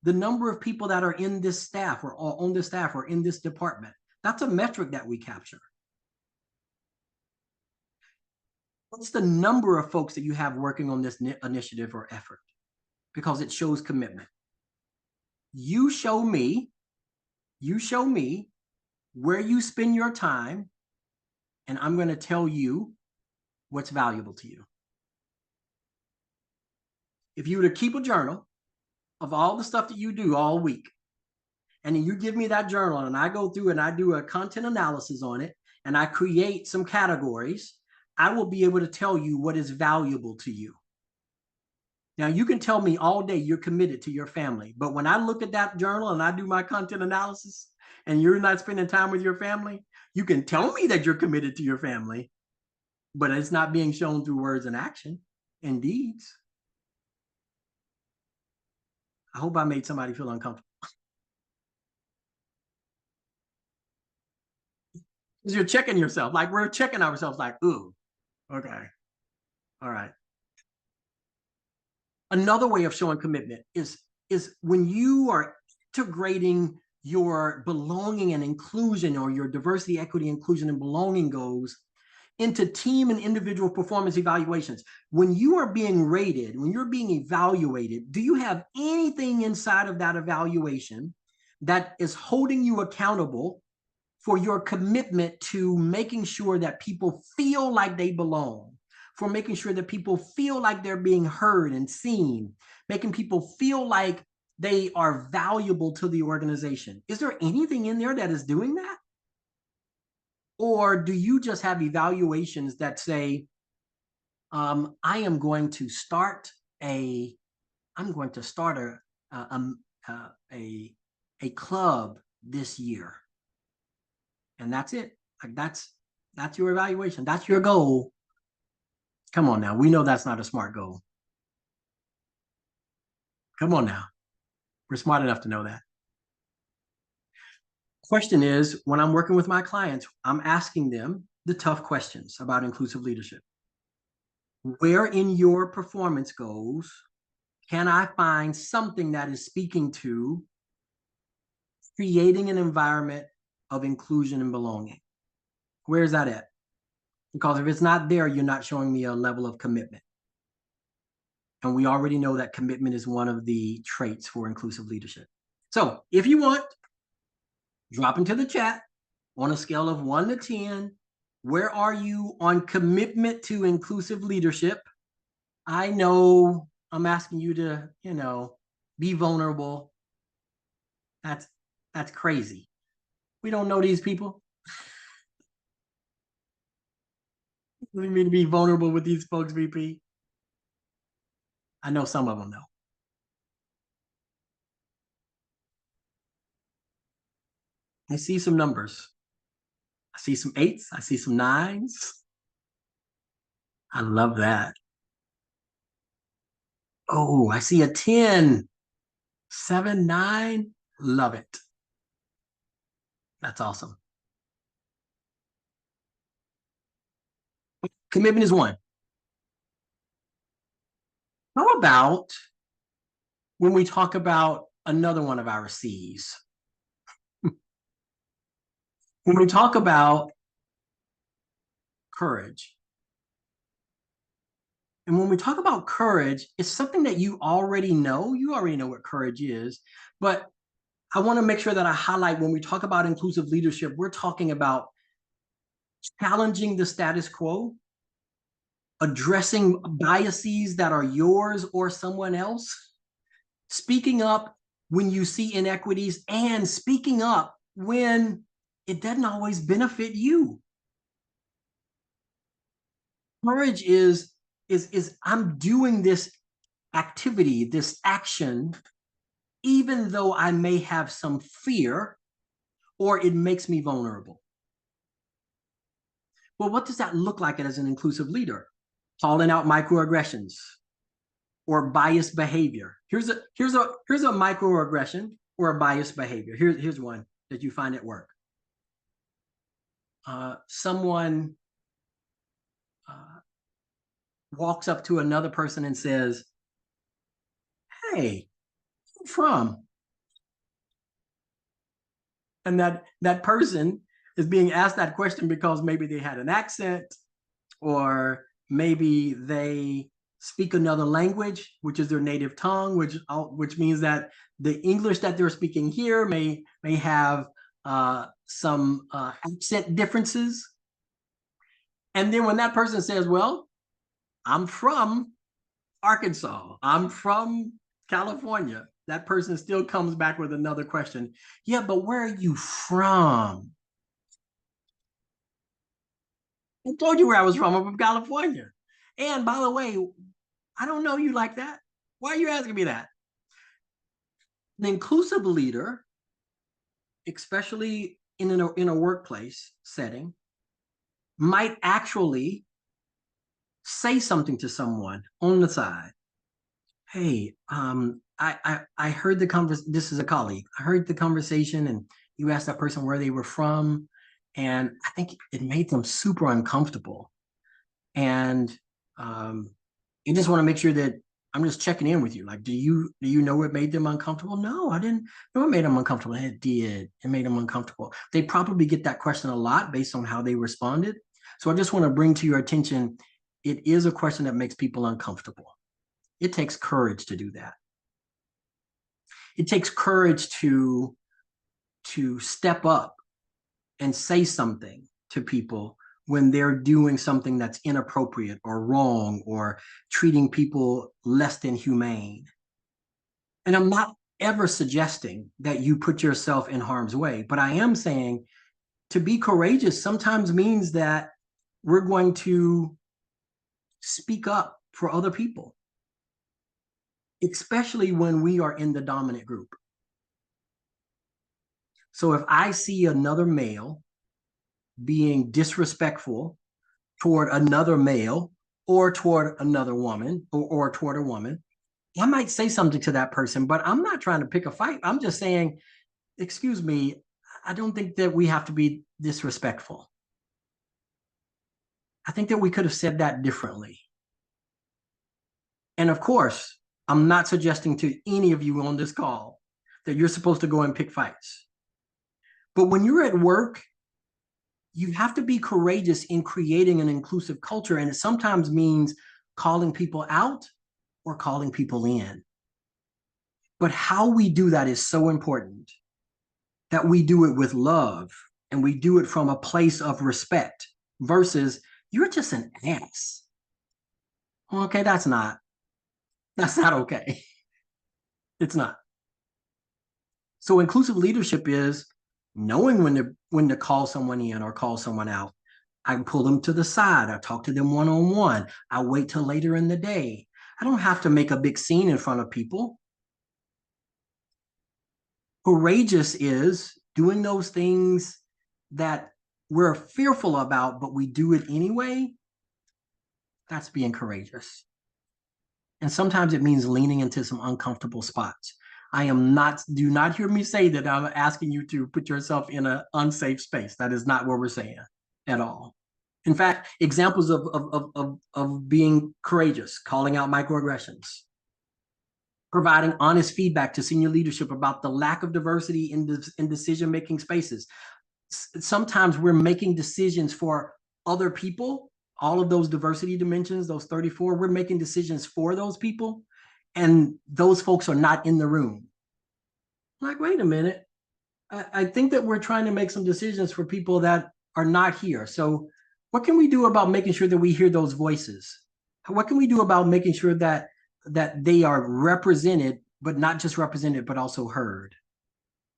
the number of people that are in this staff or on this staff or in this department. That's a metric that we capture. What's the number of folks that you have working on this initiative or effort? Because it shows commitment. You show me where you spend your time, and I'm going to tell you what's valuable to you. If you were to keep a journal of all the stuff that you do all week, and then you give me that journal and I go through and I do a content analysis on it and I create some categories, I will be able to tell you what is valuable to you. Now, you can tell me all day you're committed to your family, but when I look at that journal and I do my content analysis and you're not spending time with your family, you can tell me that you're committed to your family, but it's not being shown through words and action and deeds. I hope I made somebody feel uncomfortable. Because you're checking yourself, like we're checking ourselves, like, ooh, okay, all right. Another way of showing commitment is when you are integrating your belonging and inclusion, or your diversity, equity, inclusion, and belonging goals into team and individual performance evaluations. When you are being rated, when you're being evaluated, do you have anything inside of that evaluation that is holding you accountable for your commitment to making sure that people feel like they belong, for making sure that people feel like they're being heard and seen, making people feel like they are valuable to the organization. Is there anything in there that is doing that? Or do you just have evaluations that say, I am going to start a a club this year, and that's it. Like that's your evaluation. That's your goal. Come on now. We know that's not a smart goal. Come on now. We're smart enough to know that. Question is, when I'm working with my clients, I'm asking them the tough questions about inclusive leadership. Where in your performance goals can I find something that is speaking to creating an environment of inclusion and belonging? Where is that at? Because if it's not there, you're not showing me a level of commitment. And we already know that commitment is one of the traits for inclusive leadership. So if you want, drop into the chat on a scale of 1 to 10. Where are you on commitment to inclusive leadership? I know I'm asking you to, be vulnerable. That's crazy. We don't know these people. What do you mean to be vulnerable with these folks, VP? I know some of them though. I see some numbers. I see some 8s. I see some 9s. I love that. Oh, I see a 10. 7, 9. Love it. That's awesome. Commitment is 1. How about when we talk about another one of our C's? When we talk about courage. And when we talk about courage, it's something that you already know. You already know what courage is. But I want to make sure that I highlight when we talk about inclusive leadership, we're talking about challenging the status quo, addressing biases that are yours or someone else, speaking up when you see inequities, and speaking up when it doesn't always benefit you. Courage is I'm doing this activity, this action, even though I may have some fear or it makes me vulnerable. Well, what does that look like as an inclusive leader? Calling out microaggressions or biased behavior. Here's a microaggression or a biased behavior. Here's one that you find at work. Someone walks up to another person and says, "Hey, where you from?" And that person is being asked that question because maybe they had an accent, or maybe they speak another language, which is their native tongue, which means that the English that they're speaking here may have some accent differences. And then when that person says, "Well, I'm from Arkansas, I'm from California," that person still comes back with another question. "Yeah, but where are you from?" I told you where I was from. I'm from California. And by the way, I don't know you like that. Why are you asking me that? An inclusive leader, especially in a workplace setting, might actually say something to someone on the side. "Hey, I heard the conversation." This is a colleague. "I heard the conversation, and you asked that person where they were from, and I think it made them super uncomfortable. And you just want to make sure that I'm just checking in with you. Like, do you know what made them uncomfortable?" "No, I didn't know what made them uncomfortable." "It did. It made them uncomfortable." They probably get that question a lot based on how they responded. So I just want to bring to your attention, it is a question that makes people uncomfortable. It takes courage to do that. It takes courage to to step up and say something to people when they're doing something that's inappropriate or wrong or treating people less than humane. And I'm not ever suggesting that you put yourself in harm's way, but I am saying to be courageous sometimes means that we're going to speak up for other people, especially when we are in the dominant group. So if I see another male being disrespectful toward another male or toward another woman or toward a woman, I might say something to that person, but I'm not trying to pick a fight. I'm just saying, excuse me, I don't think that we have to be disrespectful. I think that we could have said that differently. And of course, I'm not suggesting to any of you on this call that you're supposed to go and pick fights. But when you're at work, you have to be courageous in creating an inclusive culture. And it sometimes means calling people out or calling people in. But how we do that is so important, that we do it with love and we do it from a place of respect versus you're just an ass. Okay, that's not okay. It's not. So inclusive leadership is knowing when to call someone in or call someone out. I pull them to the side. I talk to them one-on-one. I wait till later in the day. I don't have to make a big scene in front of people. Courageous is doing those things that we're fearful about, but we do it anyway. That's being courageous. And sometimes it means leaning into some uncomfortable spots. Do not hear me say that I'm asking you to put yourself in an unsafe space. That is not what we're saying at all. In fact, examples of being courageous, calling out microaggressions, providing honest feedback to senior leadership about the lack of diversity in decision-making spaces. Sometimes we're making decisions for other people, all of those diversity dimensions, those 34, we're making decisions for those people, and those folks are not in the room. Like, wait a minute. I think that we're trying to make some decisions for people that are not here. So what can we do about making sure that we hear those voices? What can we do about making sure that they are represented, but not just represented, but also heard?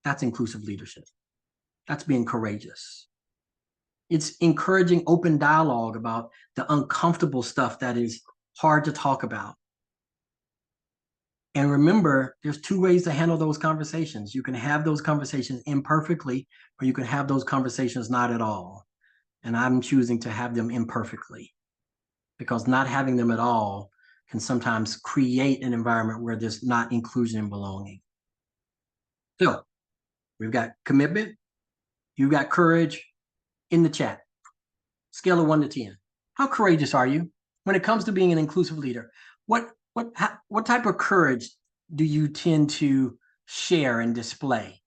That's inclusive leadership. That's being courageous. It's encouraging open dialogue about the uncomfortable stuff that is hard to talk about. And remember, there's two ways to handle those conversations. You can have those conversations imperfectly, or you can have those conversations not at all. And I'm choosing to have them imperfectly, because not having them at all can sometimes create an environment where there's not inclusion and belonging. So we've got commitment, you've got courage in the chat. Scale of 1 to 10. How courageous are you when it comes to being an inclusive leader? What type of courage do you tend to share and display?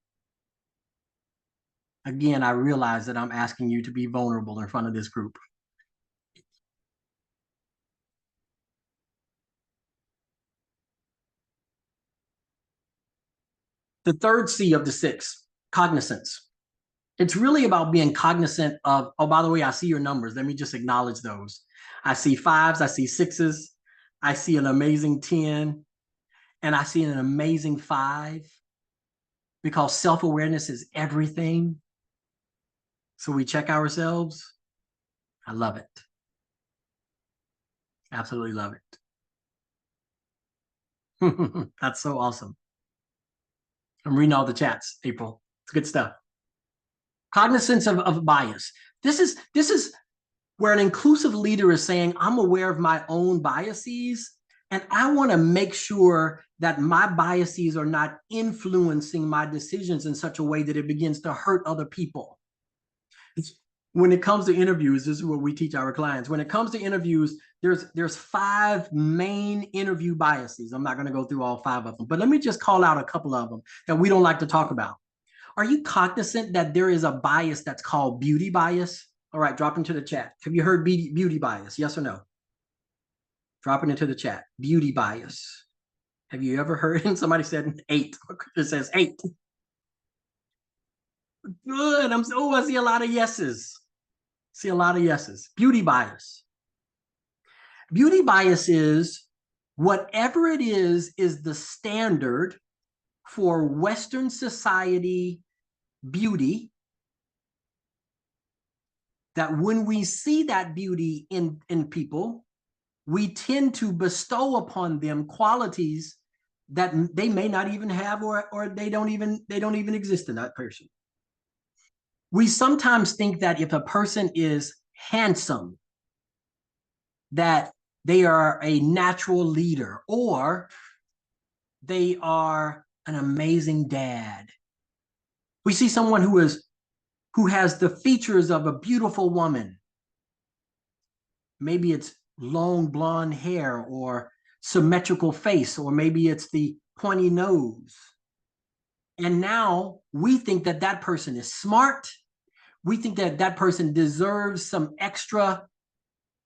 Again, I realize that I'm asking you to be vulnerable in front of this group. The third C of the 6, cognizance. It's really about being cognizant of, oh, by the way, I see your numbers. Let me just acknowledge those. I see 5s, I see 6s, I see an amazing 10, and I see an amazing 5, because self-awareness is everything. So we check ourselves. I love it. Absolutely love it. That's so awesome. I'm reading all the chats, April. It's good stuff. Cognizance of bias. This is where an inclusive leader is saying, I'm aware of my own biases, and I want to make sure that my biases are not influencing my decisions in such a way that it begins to hurt other people. When it comes to interviews, this is what we teach our clients. When it comes to interviews, there's 5 main interview biases. I'm not going to go through all 5 of them, but let me just call out a couple of them that we don't like to talk about. Are you cognizant that there is a bias that's called beauty bias? All right, drop into the chat. Have you heard beauty bias? Yes or no? Drop it into the chat. Beauty bias. Have you ever heard? And somebody said 8. It says 8. Good. I see a lot of yeses. See a lot of yeses. Beauty bias. Beauty bias is whatever it is the standard for Western society beauty, that when we see that beauty in people, we tend to bestow upon them qualities that they may not even have, or they don't even exist in that person. We sometimes think that if a person is handsome, that they are a natural leader, or they are an amazing dad. We see someone who has the features of a beautiful woman. Maybe it's long blonde hair or symmetrical face, or maybe it's the pointy nose. And now we think that that person is smart. We think that that person deserves some extra,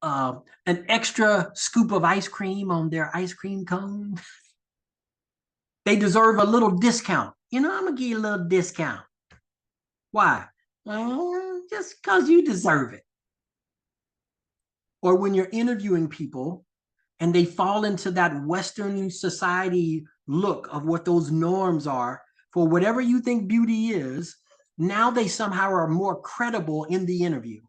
an extra scoop of ice cream on their ice cream cone. They deserve a little discount. I'm gonna give you a little discount. Why? Well, just because you deserve it. Or when you're interviewing people and they fall into that Western society look of what those norms are for whatever you think beauty is, now they somehow are more credible in the interview.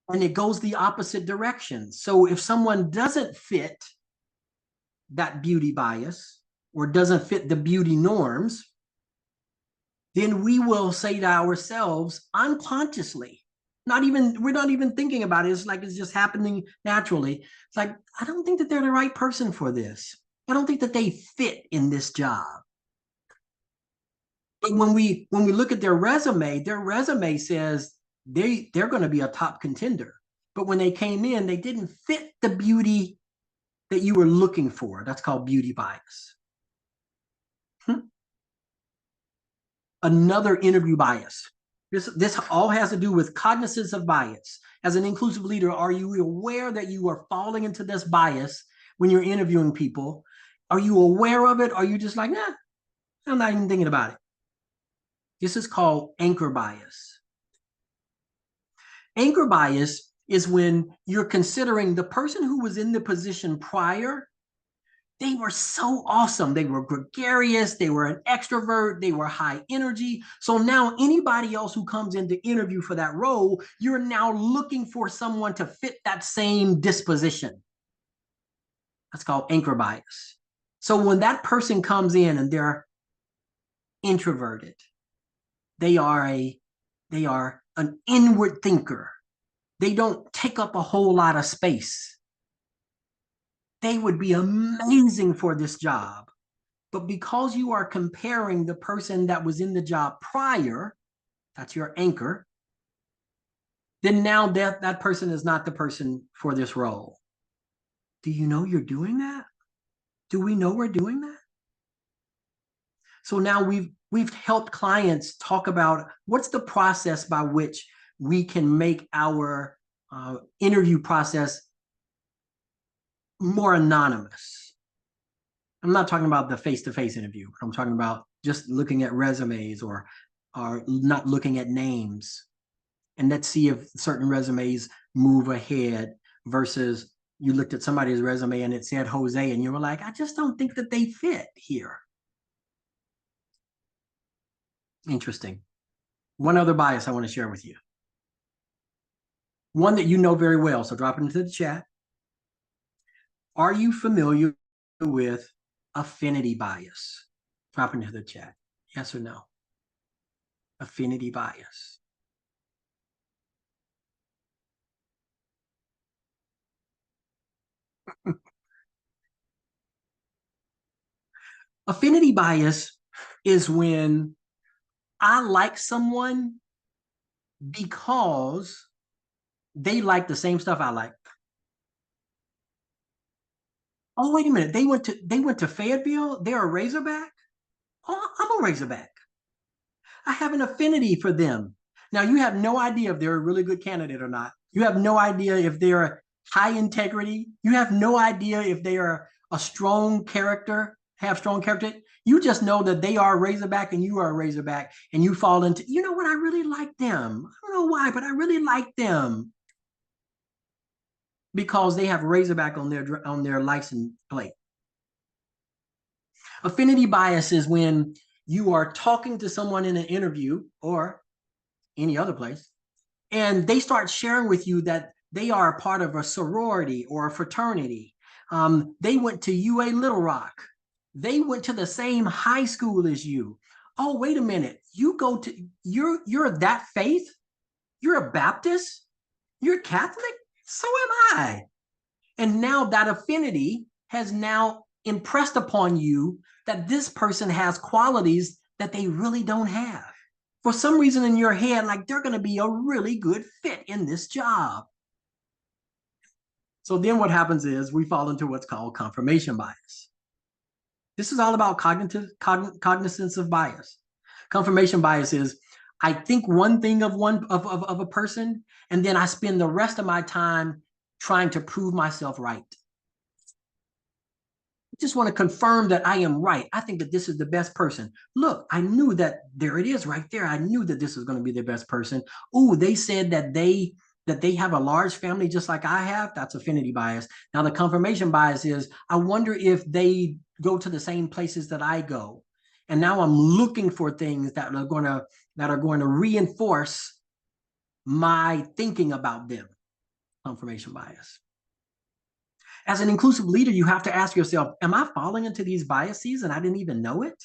And it goes the opposite direction. So if someone doesn't fit that beauty bias or doesn't fit the beauty norms, then we will say to ourselves unconsciously, we're not even thinking about it. It's like it's just happening naturally. It's like, I don't think that they're the right person for this. I don't think that they fit in this job. But when we look at their resume says they're going to be a top contender. But when they came in, they didn't fit the beauty that you were looking for. That's called beauty bias. Another interview bias. This all has to do with cognizance of bias. As an inclusive leader, are you aware that you are falling into this bias when you're interviewing people? Are you aware of it? Or are you just like, nah, I'm not even thinking about it? This is called anchor bias. Anchor bias is when you're considering the person who was in the position prior. They were so awesome. They were gregarious. They were an extrovert. They were high energy. So now anybody else who comes in to interview for that role, you're now looking for someone to fit that same disposition. That's called anchor bias. So when that person comes in and they're introverted, they are an inward thinker. They don't take up a whole lot of space. They would be amazing for this job. But because you are comparing the person that was in the job prior, that's your anchor, then now that person is not the person for this role. Do you know you're doing that? Do we know we're doing that? So now we've helped clients talk about what's the process by which we can make our interview process more anonymous. I'm not talking about the face-to-face interview. I'm talking about just looking at resumes or not looking at names. And let's see if certain resumes move ahead versus you looked at somebody's resume and it said Jose and you were like, I just don't think that they fit here. Interesting. One other bias I want to share with you. One that you know very well, so drop it into the chat. Are you familiar with affinity bias? Drop into the chat. Yes or no? Affinity bias. Affinity bias is when I like someone because they like the same stuff I like. Oh, wait a minute. They went to Fayetteville. They're a Razorback. Oh, I'm a Razorback. I have an affinity for them. Now, you have no idea if they're a really good candidate or not. You have no idea if they're high integrity. You have no idea if they are a strong character have strong character, you just know that they are a Razorback and you are a Razorback, and you fall into, you know what, I really like them. I don't know why, but I really like them because they have Razorback on their license plate. Affinity bias is when you are talking to someone in an interview or any other place, and they start sharing with you that they are a part of a sorority or a fraternity. They went to UA Little Rock. They went to the same high school as you. Oh, wait a minute. You're that faith? You're a Baptist? You're Catholic? So am I. And now that affinity has now impressed upon you that this person has qualities that they really don't have. For some reason in your head, like they're going to be a really good fit in this job. So then what happens is we fall into what's called confirmation bias. This is all about cognizance of bias. Confirmation bias is I think one thing of a person, and then I spend the rest of my time trying to prove myself right. I just want to confirm that I am right. I think that this is the best person. Look, I knew that there it is right there. I knew that this was going to be the best person. Oh, they said that they have a large family just like I have. That's affinity bias. Now the confirmation bias is I wonder if they go to the same places that I go. And now I'm looking for things that are going to reinforce my thinking about them. Confirmation bias. As an inclusive leader, you have to ask yourself, am I falling into these biases and I didn't even know it?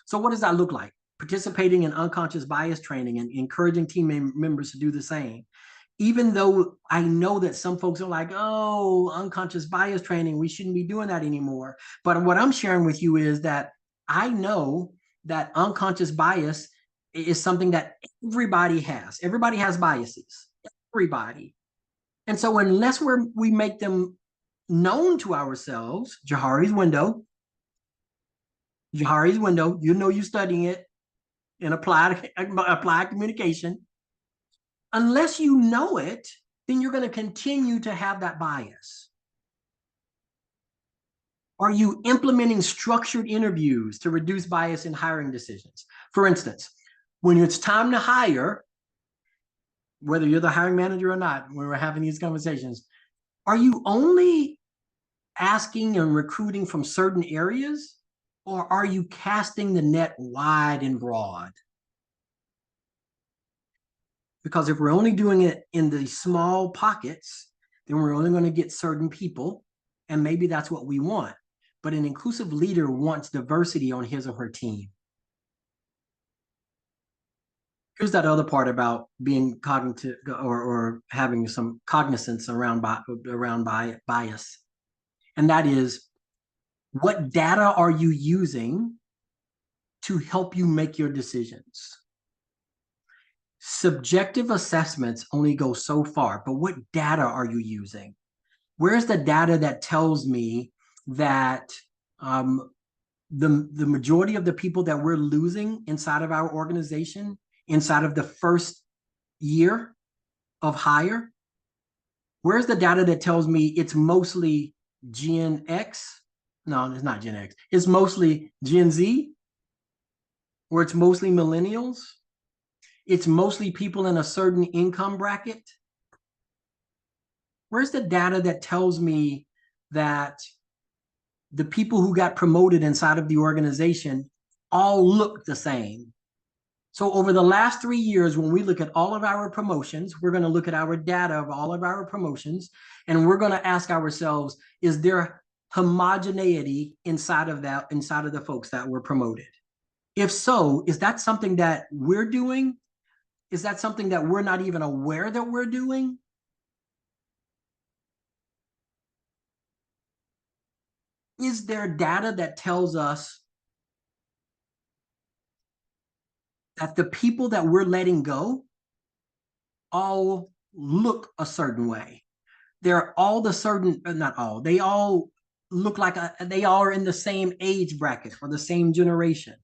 So what does that look like? Participating in unconscious bias training and encouraging team members to do the same. Even though I know that some folks are like, oh, unconscious bias training, we shouldn't be doing that anymore. But what I'm sharing with you is that I know that unconscious bias is something that everybody has. Everybody has biases. Everybody. And so unless we make them known to ourselves, Johari's window, you know you're studying it in applied communication. Unless you know it, then you're going to continue to have that bias. Are you implementing structured interviews to reduce bias in hiring decisions? For instance, when it's time to hire, whether you're the hiring manager or not, when we're having these conversations, are you only asking and recruiting from certain areas, or are you casting the net wide and broad? Because if we're only doing it in the small pockets, then we're only going to get certain people, and maybe that's what we want. But an inclusive leader wants diversity on his or her team. Here's that other part about being cognitive or having some cognizance around bias. And that is, what data are you using to help you make your decisions? Subjective assessments only go so far, but what data are you using? Where's the data that tells me that the majority of the people that we're losing inside of our organization, inside of the first year of hire, where's the data that tells me it's mostly Gen X? No, it's not Gen X. It's mostly Gen Z, or it's mostly millennials. It's mostly people in a certain income bracket. Where's the data that tells me that the people who got promoted inside of the organization all look the same? So over the last 3 years, when we look at all of our promotions, we're going to look at our data of all of our promotions, and we're going to ask ourselves, is there homogeneity inside of the folks that were promoted? If so, is that something that we're doing? Is that something that we're not even aware that we're doing? Is there data that tells us that the people that we're letting go all look a certain way? They're all not all, they all look like they all are in the same age bracket or the same generation.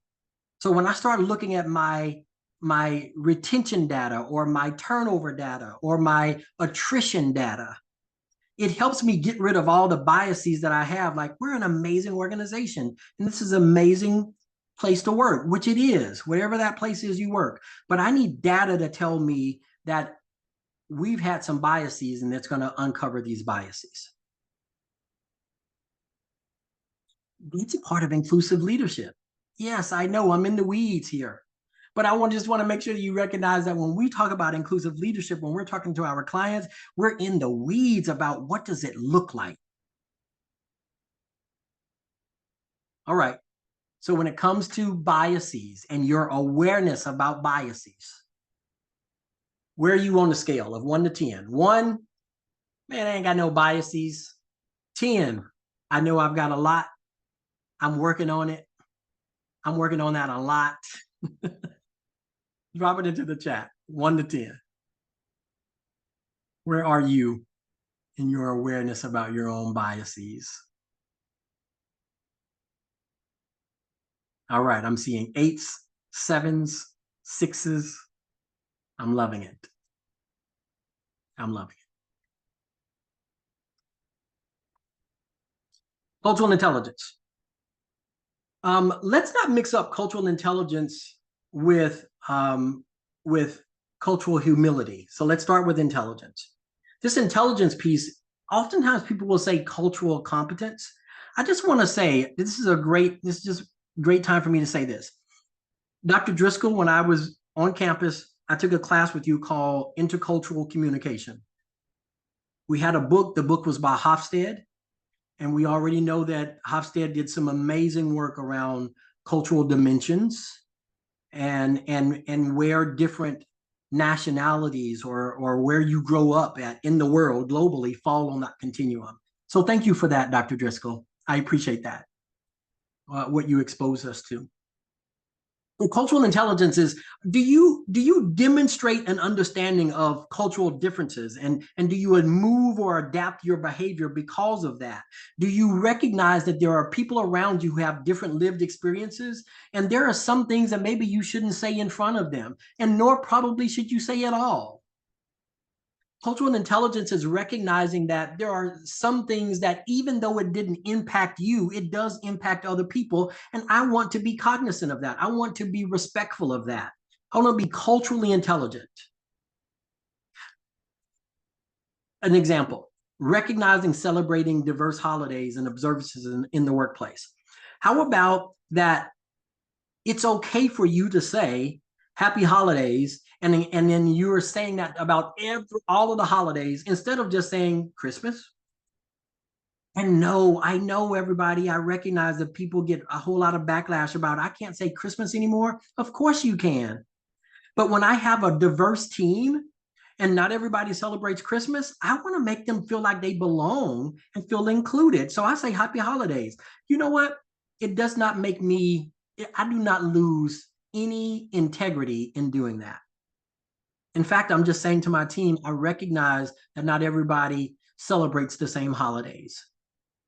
So when I start looking at my retention data or my turnover data or my attrition data, it helps me get rid of all the biases that I have. Like, we're an amazing organization, and this is an amazing place to work, which it is, whatever that place is you work. But I need data to tell me that we've had some biases, and it's going to uncover these biases. It's a part of inclusive leadership. Yes, I know I'm in the weeds here, but I just want to make sure that you recognize that when we talk about inclusive leadership, when we're talking to our clients, we're in the weeds about what does it look like. All right. So when it comes to biases and your awareness about biases, where are you on the scale of 1 to 10? 1, man, I ain't got no biases. 10, I know I've got a lot. I'm working on it. I'm working on that a lot. Drop it into the chat, 1 to 10. Where are you in your awareness about your own biases? All right, I'm seeing 8s, 7s, 6s. I'm loving it. I'm loving it. Cultural intelligence. Let's not mix up cultural intelligence with cultural humility. So let's start with intelligence. This intelligence piece, oftentimes people will say cultural competence. I just want to say this is just great time for me to say this. Dr. Driscoll, when I was on campus, I took a class with you called Intercultural Communication. We had a book. The book was by Hofstede. And we already know that Hofstede did some amazing work around cultural dimensions and where different nationalities or where you grow up at in the world globally fall on that continuum. So thank you for that, Dr. Driscoll. I appreciate that, what you expose us to. Well, cultural intelligence is, do you demonstrate an understanding of cultural differences, and do you move or adapt your behavior because of that? Do you recognize that there are people around you who have different lived experiences, and there are some things that maybe you shouldn't say in front of them, and nor probably should you say at all? Cultural intelligence is recognizing that there are some things that even though it didn't impact you, it does impact other people. And I want to be cognizant of that. I want to be respectful of that. I want to be culturally intelligent. An example, recognizing, celebrating diverse holidays and observances in the workplace. How about that it's okay for you to say happy holidays, and then you're saying that about all of the holidays instead of just saying Christmas? And no, I know, everybody, I recognize that people get a whole lot of backlash about, I can't say Christmas anymore. Of course you can. But when I have a diverse team and not everybody celebrates Christmas, I want to make them feel like they belong and feel included. So I say happy holidays. You know what? It does not make me, I do not lose any integrity in doing that. In fact, I'm just saying to my team, I recognize that not everybody celebrates the same holidays.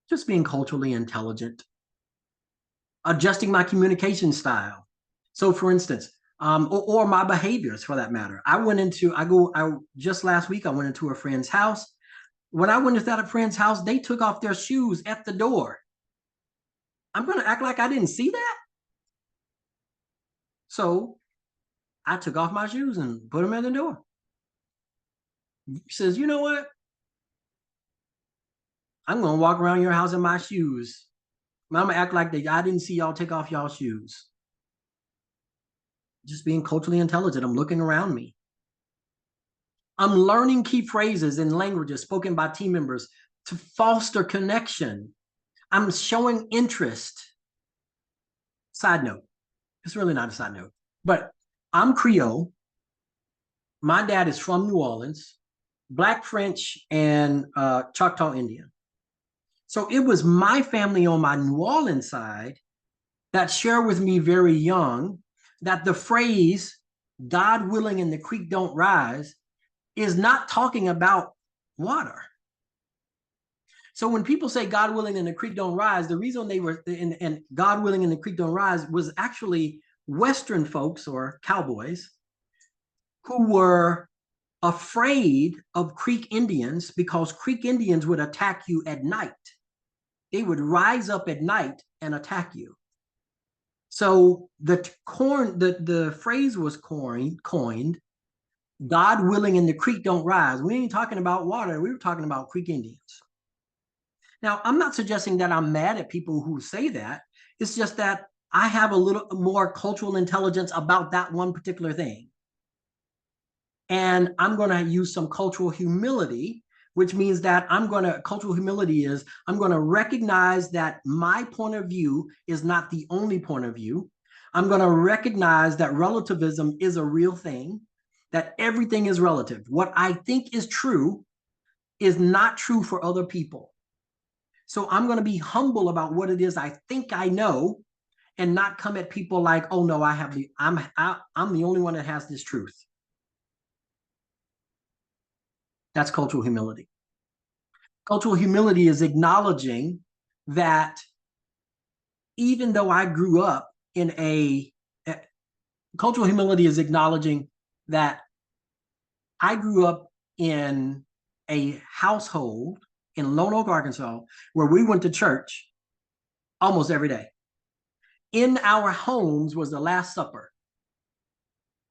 Just being culturally intelligent. Adjusting my communication style. So for instance, or my behaviors for that matter. Just last week, I went into a friend's house. When I went into that friend's house, they took off their shoes at the door. I'm going to act like I didn't see that? So I took off my shoes and put them at the door. He says, you know what? I'm going to walk around your house in my shoes. I'm going to act like I didn't see y'all take off y'all shoes. Just being culturally intelligent. I'm looking around me. I'm learning key phrases and languages spoken by team members to foster connection. I'm showing interest. Side note. It's really not a side note, but I'm Creole. My dad is from New Orleans, Black, French, and Choctaw Indian. So it was my family on my New Orleans side that shared with me very young that the phrase, God willing and the creek don't rise, is not talking about water. So when people say God willing and the creek don't rise, the reason they were, and God willing and the creek don't rise, was actually Western folks or cowboys who were afraid of Creek Indians because Creek Indians would attack you at night. They would rise up at night and attack you. So the phrase was coined, God willing and the creek don't rise. We ain't talking about water. We were talking about Creek Indians. Now, I'm not suggesting that I'm mad at people who say that. It's just that I have a little more cultural intelligence about that one particular thing. And I'm going to use some cultural humility, which means that cultural humility is I'm going to recognize that my point of view is not the only point of view. I'm going to recognize that relativism is a real thing, that everything is relative. What I think is true is not true for other people. So I'm going to be humble about what it is I think I know and not come at people like, oh no, I'm the only one that has this truth. That's cultural humility. Cultural humility is acknowledging that even though I grew up cultural humility is acknowledging that I grew up in a household in Lone Oak, Arkansas, where we went to church almost every day. In our homes was the Last Supper.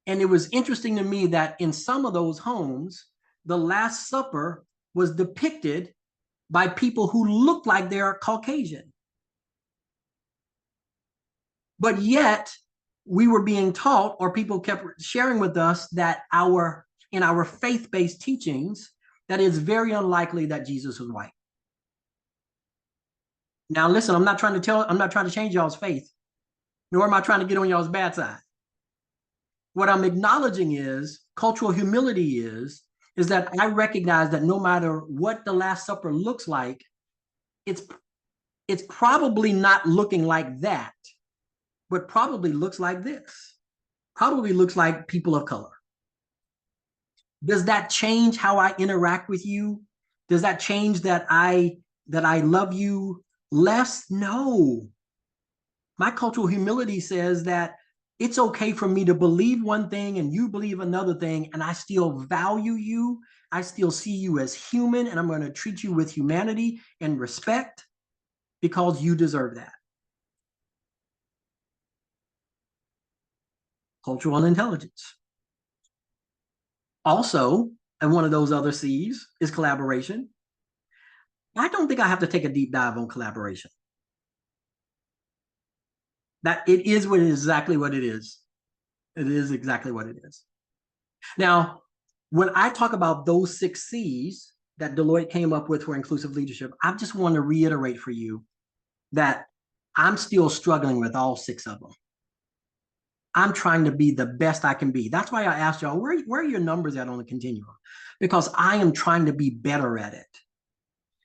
And it was interesting to me that in some of those homes, the Last Supper was depicted by people who look like they're Caucasian. But yet we were being taught, or people kept sharing with us, that in our faith-based teachings, that it's very unlikely that Jesus was white. Now, listen, I'm not trying to change y'all's faith, nor am I trying to get on y'all's bad side. What I'm acknowledging is cultural humility is that I recognize that no matter what the Last Supper looks like, it's probably not looking like that, but probably looks like this. Probably looks like people of color. Does that change how I interact with you? Does that change that I love you less? No. My cultural humility says that it's okay for me to believe one thing and you believe another thing, and I still value you. I still see you as human, and I'm going to treat you with humanity and respect because you deserve that. Cultural intelligence. Also, and one of those other C's is collaboration. I don't think I have to take a deep dive on collaboration. That it is exactly what it is. It is exactly what it is. Now, when I talk about those 6 C's that Deloitte came up with for inclusive leadership, I just want to reiterate for you that I'm still struggling with all 6 of them. I'm trying to be the best I can be. That's why I asked y'all, where are your numbers at on the continuum? Because I am trying to be better at it.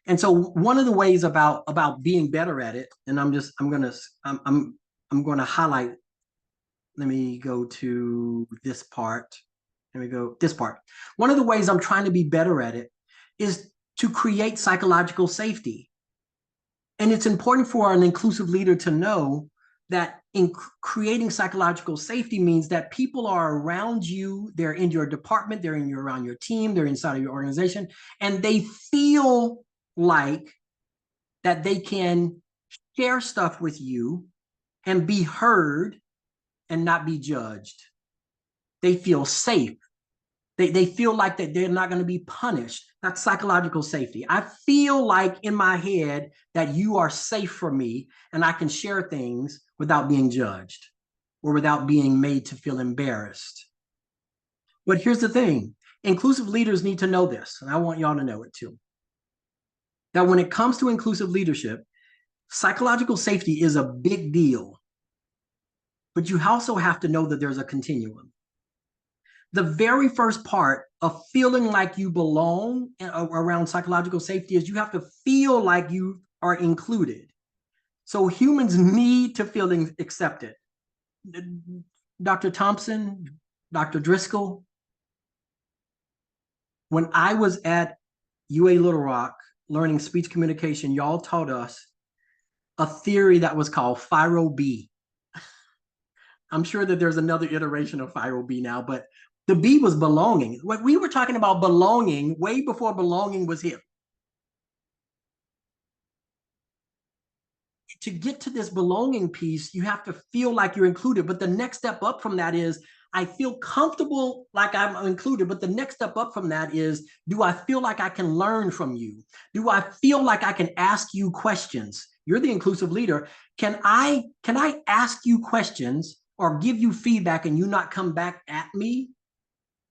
And so one of the ways about being better at it, and I'm going to highlight, let me go to this part. Here we go, this part. One of the ways I'm trying to be better at it is to create psychological safety. And it's important for an inclusive leader to know that in creating psychological safety means that people are around you, they're in your department, they're around your team, they're inside of your organization, and they feel like that they can share stuff with you and be heard and not be judged. They feel safe. They feel like that they're not going to be punished. That's psychological safety. I feel like in my head that you are safe for me and I can share things without being judged or without being made to feel embarrassed. But here's the thing. Inclusive leaders need to know this, and I want y'all to know it too. That when it comes to inclusive leadership, psychological safety is a big deal. But you also have to know that there's a continuum. The very first part of feeling like you belong around psychological safety is you have to feel like you are included. So humans need to feel accepted. Dr. Thompson, Dr. Driscoll, when I was at UA Little Rock learning speech communication, y'all taught us a theory that was called FIRO-B. I'm sure that there's another iteration of FIRO-B now, but The B was belonging. We were talking about belonging way before belonging was here. To get to this belonging piece, you have to feel like you're included. But the next step up from that is, I feel comfortable like I'm included. But the next step up from that is, do I feel like I can learn from you? Do I feel like I can ask you questions? You're the inclusive leader. Can I ask you questions or give you feedback and you not come back at me?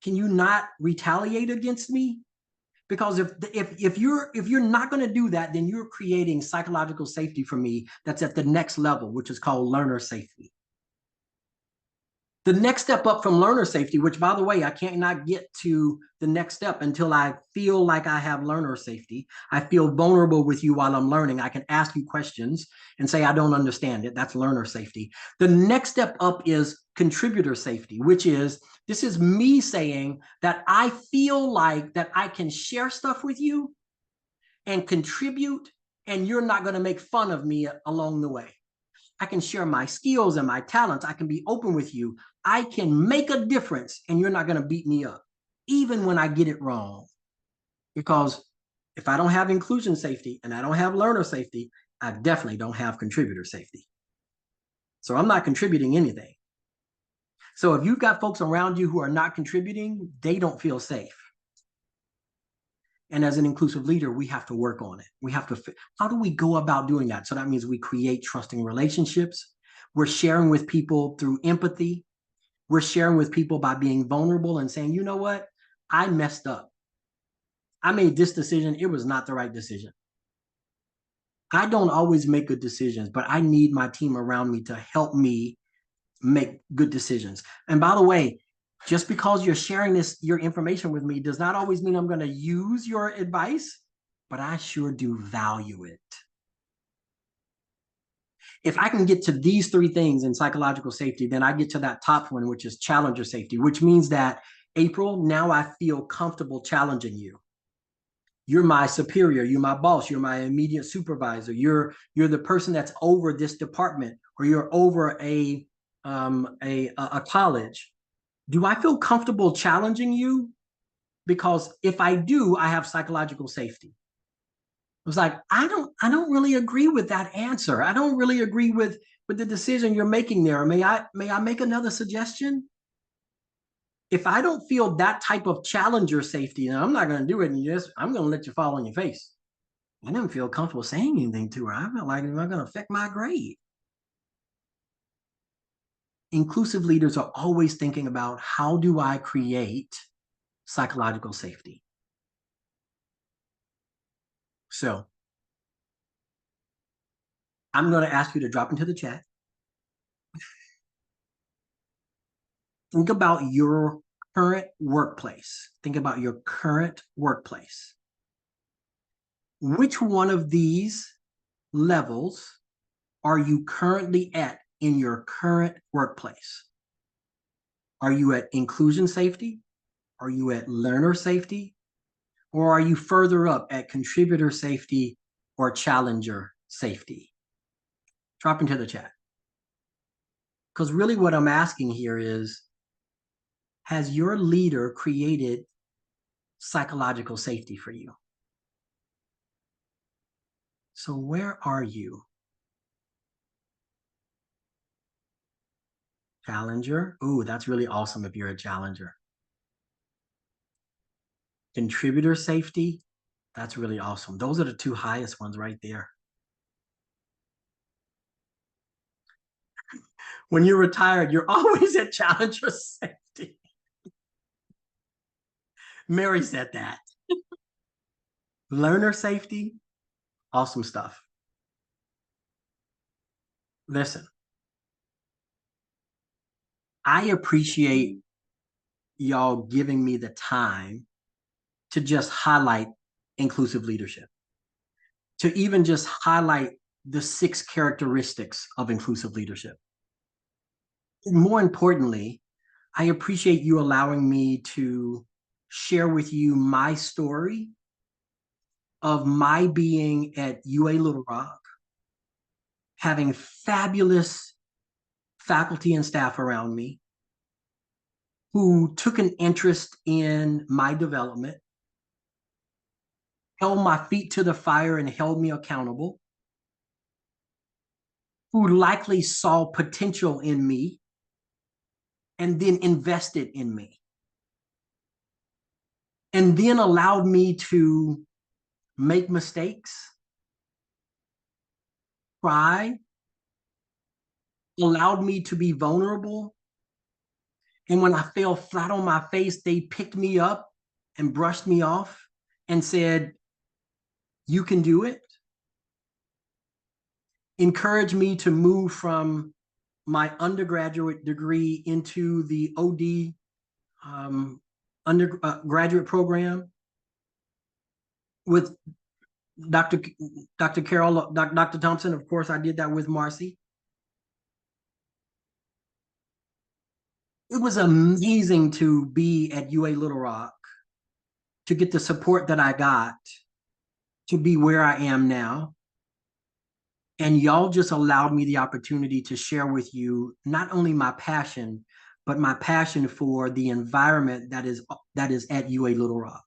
Can you not retaliate against me? Because if you're not going to do that, then you're creating psychological safety for me that's at the next level, which is called learner safety. The next step up from learner safety, which, by the way, I can't not get to the next step until I feel like I have learner safety. I feel vulnerable with you while I'm learning. I can ask you questions and say, I don't understand it. That's learner safety. The next step up is contributor safety, which is, this is me saying that I feel like that I can share stuff with you and contribute, and you're not going to make fun of me along the way. I can share my skills and my talents. I can be open with you. I can make a difference, and you're not going to beat me up, even when I get it wrong. Because if I don't have inclusion safety and I don't have learner safety, I definitely don't have contributor safety. So I'm not contributing anything. So if you've got folks around you who are not contributing, they don't feel safe. And as an inclusive leader, we have to work on it. We have to, how do we go about doing that? So that means we create trusting relationships. We're sharing with people through empathy. We're sharing with people by being vulnerable and saying, you know what? I messed up. I made this decision. It was not the right decision. I don't always make good decisions, but I need my team around me to help me make good decisions. And by the way, just because you're sharing your information with me does not always mean I'm going to use your advice, but I sure do value it. If I can get to these three things in psychological safety, then I get to that top one, which is challenger safety, which means that, April, now I feel comfortable challenging you. You're my superior, you're my boss, you're my immediate supervisor, you're the person that's over this department, or you're over a college. Do I feel comfortable challenging you? Because if I do, I have psychological safety. It was like, I don't really agree with that answer. I don't really agree with the decision you're making there. May I make another suggestion? If I don't feel that type of challenger safety, then I'm not going to do it. And I'm going to let you fall on your face. I didn't feel comfortable saying anything to her. I felt like, am I going to affect my grade? Inclusive leaders are always thinking about, how do I create psychological safety? So I'm going to ask you to drop into the chat. Think about your current workplace. Think about your current workplace. Which one of these levels are you currently at in your current workplace? Are you at inclusion safety? Are you at learner safety? Or are you further up at contributor safety or challenger safety? Drop into the chat. Because really what I'm asking here is, has your leader created psychological safety for you? So where are you? Challenger? Ooh, that's really awesome if you're a challenger. Contributor safety? That's really awesome. Those are the two highest ones right there. When you're retired, you're always at challenger safety. Mary said that. Learner safety? Awesome stuff. Listen, I appreciate y'all giving me the time to just highlight inclusive leadership, to even just highlight the 6 characteristics of inclusive leadership. And more importantly, I appreciate you allowing me to share with you my story of my being at UA Little Rock, having fabulous faculty and staff around me, who took an interest in my development, held my feet to the fire and held me accountable, who likely saw potential in me and then invested in me, and then allowed me to make mistakes, cry, allowed me to be vulnerable. And when I fell flat on my face, they picked me up and brushed me off and said, "You can do it." Encouraged me to move from my undergraduate degree into the OD undergraduate program with Dr. Carol, Dr. Thompson. Of course, I did that with Marcy. It was amazing to be at UA Little Rock, to get the support that I got, to be where I am now. And y'all just allowed me the opportunity to share with you not only my passion, but my passion for the environment that is at UA Little Rock.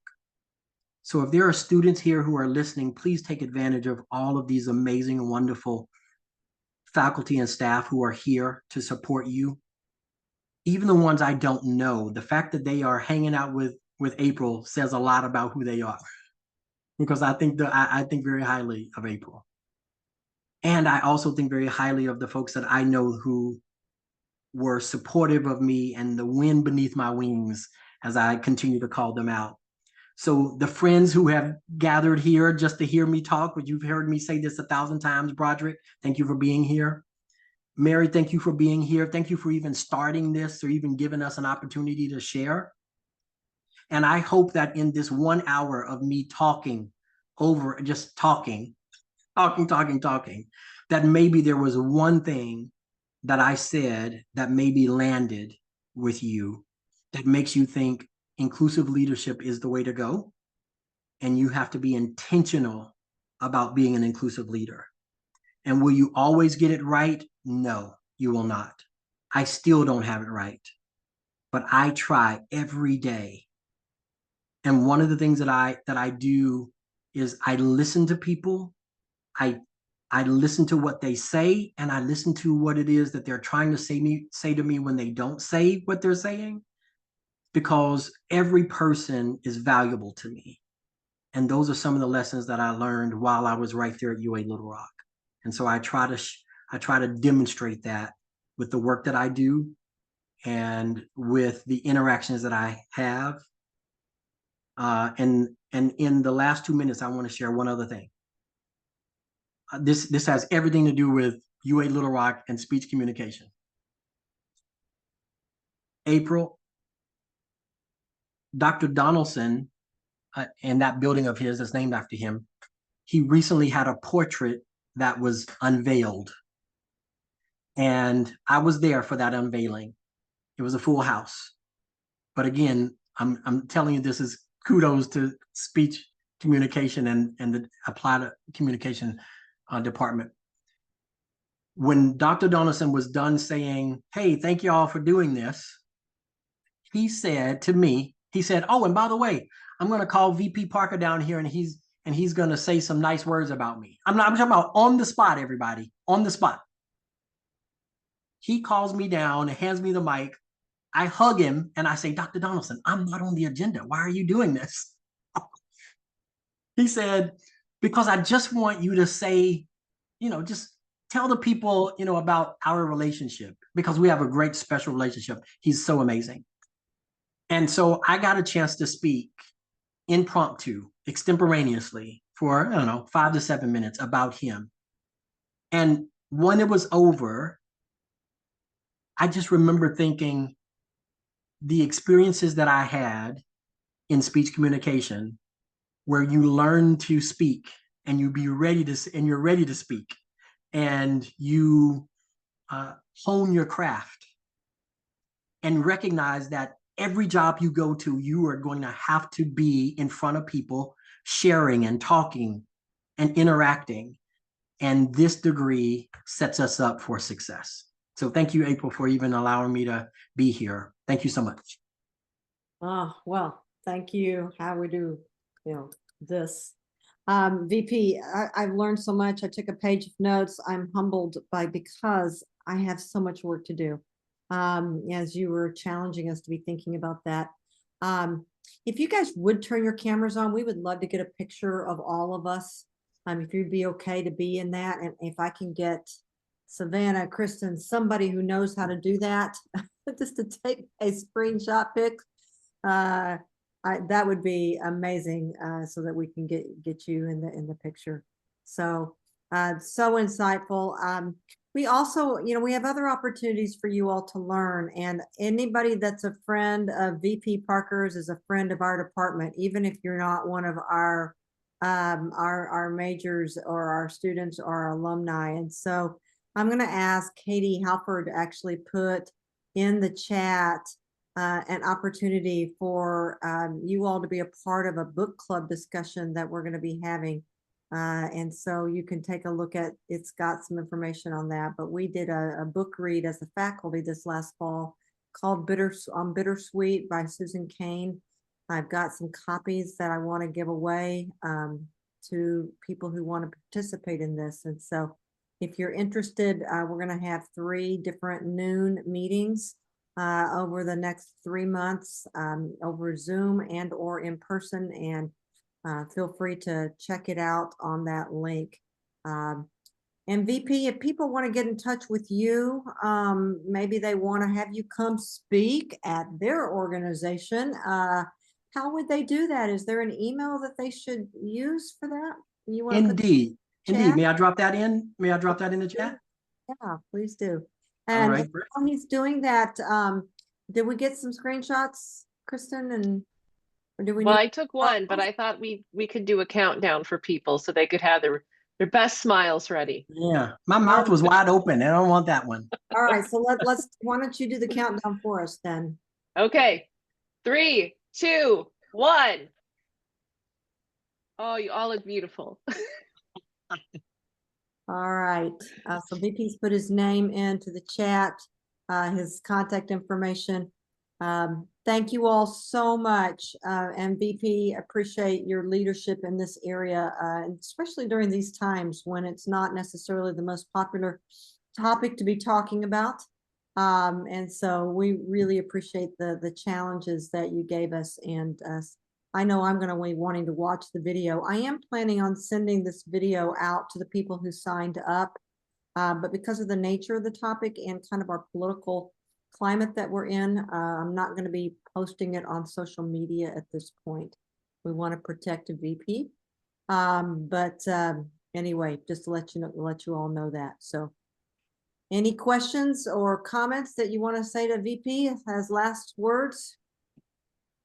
So if there are students here who are listening, please take advantage of all of these amazing and wonderful faculty and staff who are here to support you. Even the ones I don't know, the fact that they are hanging out with April says a lot about who they are, because I think very highly of April. And I also think very highly of the folks that I know who were supportive of me and the wind beneath my wings, as I continue to call them out. So the friends who have gathered here just to hear me talk, but you've heard me say this 1,000 times, Broderick, thank you for being here. Mary, thank you for being here. Thank you for even starting this or even giving us an opportunity to share. And I hope that in this 1 hour of me talking over, just talking, that maybe there was one thing that I said that maybe landed with you, that makes you think inclusive leadership is the way to go, and you have to be intentional about being an inclusive leader. And will you always get it right? No, you will not. I still don't have it right, but I try every day. And one of the things that I do is I listen to people. I listen to what they say, and I listen to what it is that they're trying to say to me when they don't say what they're saying, because every person is valuable to me. And those are some of the lessons that I learned while I was right there at UA Little Rock. And so I try to demonstrate that with the work that I do and with the interactions that I have. And in the last 2 minutes, I want to share one other thing. This has everything to do with UA Little Rock and speech communication. April, Dr. Donaldson, in that building of his that's named after him, he recently had a portrait that was unveiled. And I was there for that unveiling. It was a full house. But again, I'm telling you, this is kudos to speech communication and the applied communication department. When Dr. Donaldson was done saying, "Hey, thank you all for doing this," he said to me, he said, "Oh, and by the way, I'm going to call VP Parker down here, and he's going to say some nice words about me." I'm talking about on the spot, everybody, on the spot. He calls me down and hands me the mic. I hug him and I say, "Dr. Donaldson, I'm not on the agenda. Why are you doing this?" He said, "Because I just want you to say, just tell the people, about our relationship, because we have a great special relationship. He's so amazing." And so I got a chance to speak impromptu, extemporaneously for, 5 to 7 minutes about him. And when it was over, I just remember thinking the experiences that I had in speech communication, where you learn to speak and you're ready to speak, and you hone your craft and recognize that every job you go to, you are going to have to be in front of people, sharing and talking and interacting. And this degree sets us up for success. So thank you, April, for even allowing me to be here. Thank you so much. Well, thank you. How we do, this. VP, I've learned so much. I took a page of notes. I'm humbled because I have so much work to do. As you were challenging us to be thinking about that. If you guys would turn your cameras on, we would love to get a picture of all of us. If you'd be okay to be in that, and if I can get Savannah, Kristen, somebody who knows how to do that, just to take a screenshot pic, that would be amazing, so that we can get you in the picture. So so insightful. We also, we have other opportunities for you all to learn, and anybody that's a friend of VP Parker's is a friend of our department, even if you're not one of our majors or our students or our alumni. And so I'm going to ask Katie Halford to actually put in the chat an opportunity for you all to be a part of a book club discussion that we're going to be having. And so you can take a look at, it's got some information on that, but we did a book read as a faculty this last fall called Bittersweet by Susan Cain. I've got some copies that I want to give away to people who want to participate in this. And so if you're interested, we're going to have 3 different noon meetings over the next 3 months, over Zoom and or in person, and feel free to check it out on that link. And VP, if people want to get in touch with you, maybe they want to have you come speak at their organization, how would they do that? Is there an email that they should use for that? You want to put Indeed. Indeed. chat? May I drop that in? May I drop that in the chat? Yeah, please do. All And right. while he's doing that, did we get some screenshots, Kristen? And or do we Well, need? I took one, but I thought we could do a countdown for people so they could have their best smiles ready. Yeah. My mouth was wide open. I don't want that one. All right, so let's. Why don't you do the countdown for us then? Okay, 3, 2, 1. Oh, you all look beautiful. All right, so VP's put his name into the chat, his contact information. Thank you all so much, and VP, appreciate your leadership in this area, and especially during these times when it's not necessarily the most popular topic to be talking about. And so we really appreciate the challenges that you gave us, and I know I'm going to be wanting to watch the video. I am planning on sending this video out to the people who signed up, but because of the nature of the topic and kind of our political climate that we're in, I'm not going to be posting it on social media at this point. We want to protect a VP, but anyway, just to let you all know that. So, any questions or comments that you want to say to VP as last words?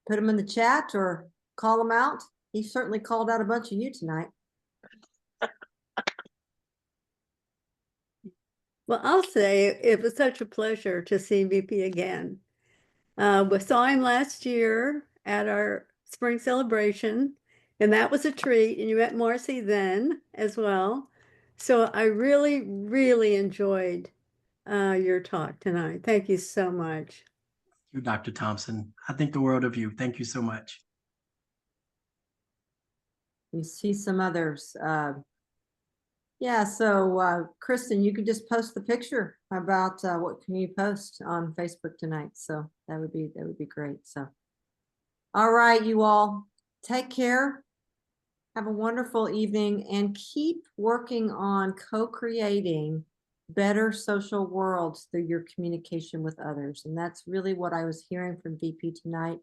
Put them in the chat or call them out. He certainly called out a bunch of you tonight. Well, I'll say it was such a pleasure to see VP again. We saw him last year at our spring celebration, and that was a treat. And you met Marcy then as well. So I really, really enjoyed your talk tonight. Thank you so much. You, Dr. Thompson. I think the world of you. Thank you so much. You see some others. Yeah, so Kristen, you could just post the picture about what can you post on Facebook tonight. So that would be great. So, all right, you all take care. Have a wonderful evening and keep working on co-creating better social worlds through your communication with others. And that's really what I was hearing from VP tonight.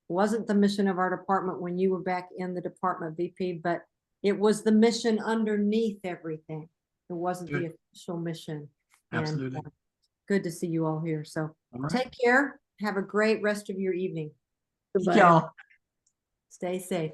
It wasn't the mission of our department when you were back in the department, VP, but it was the mission underneath everything. It wasn't the official mission. Absolutely. And good to see you all here. So All right. take care. Have a great rest of your evening. Thank y'all. Stay safe.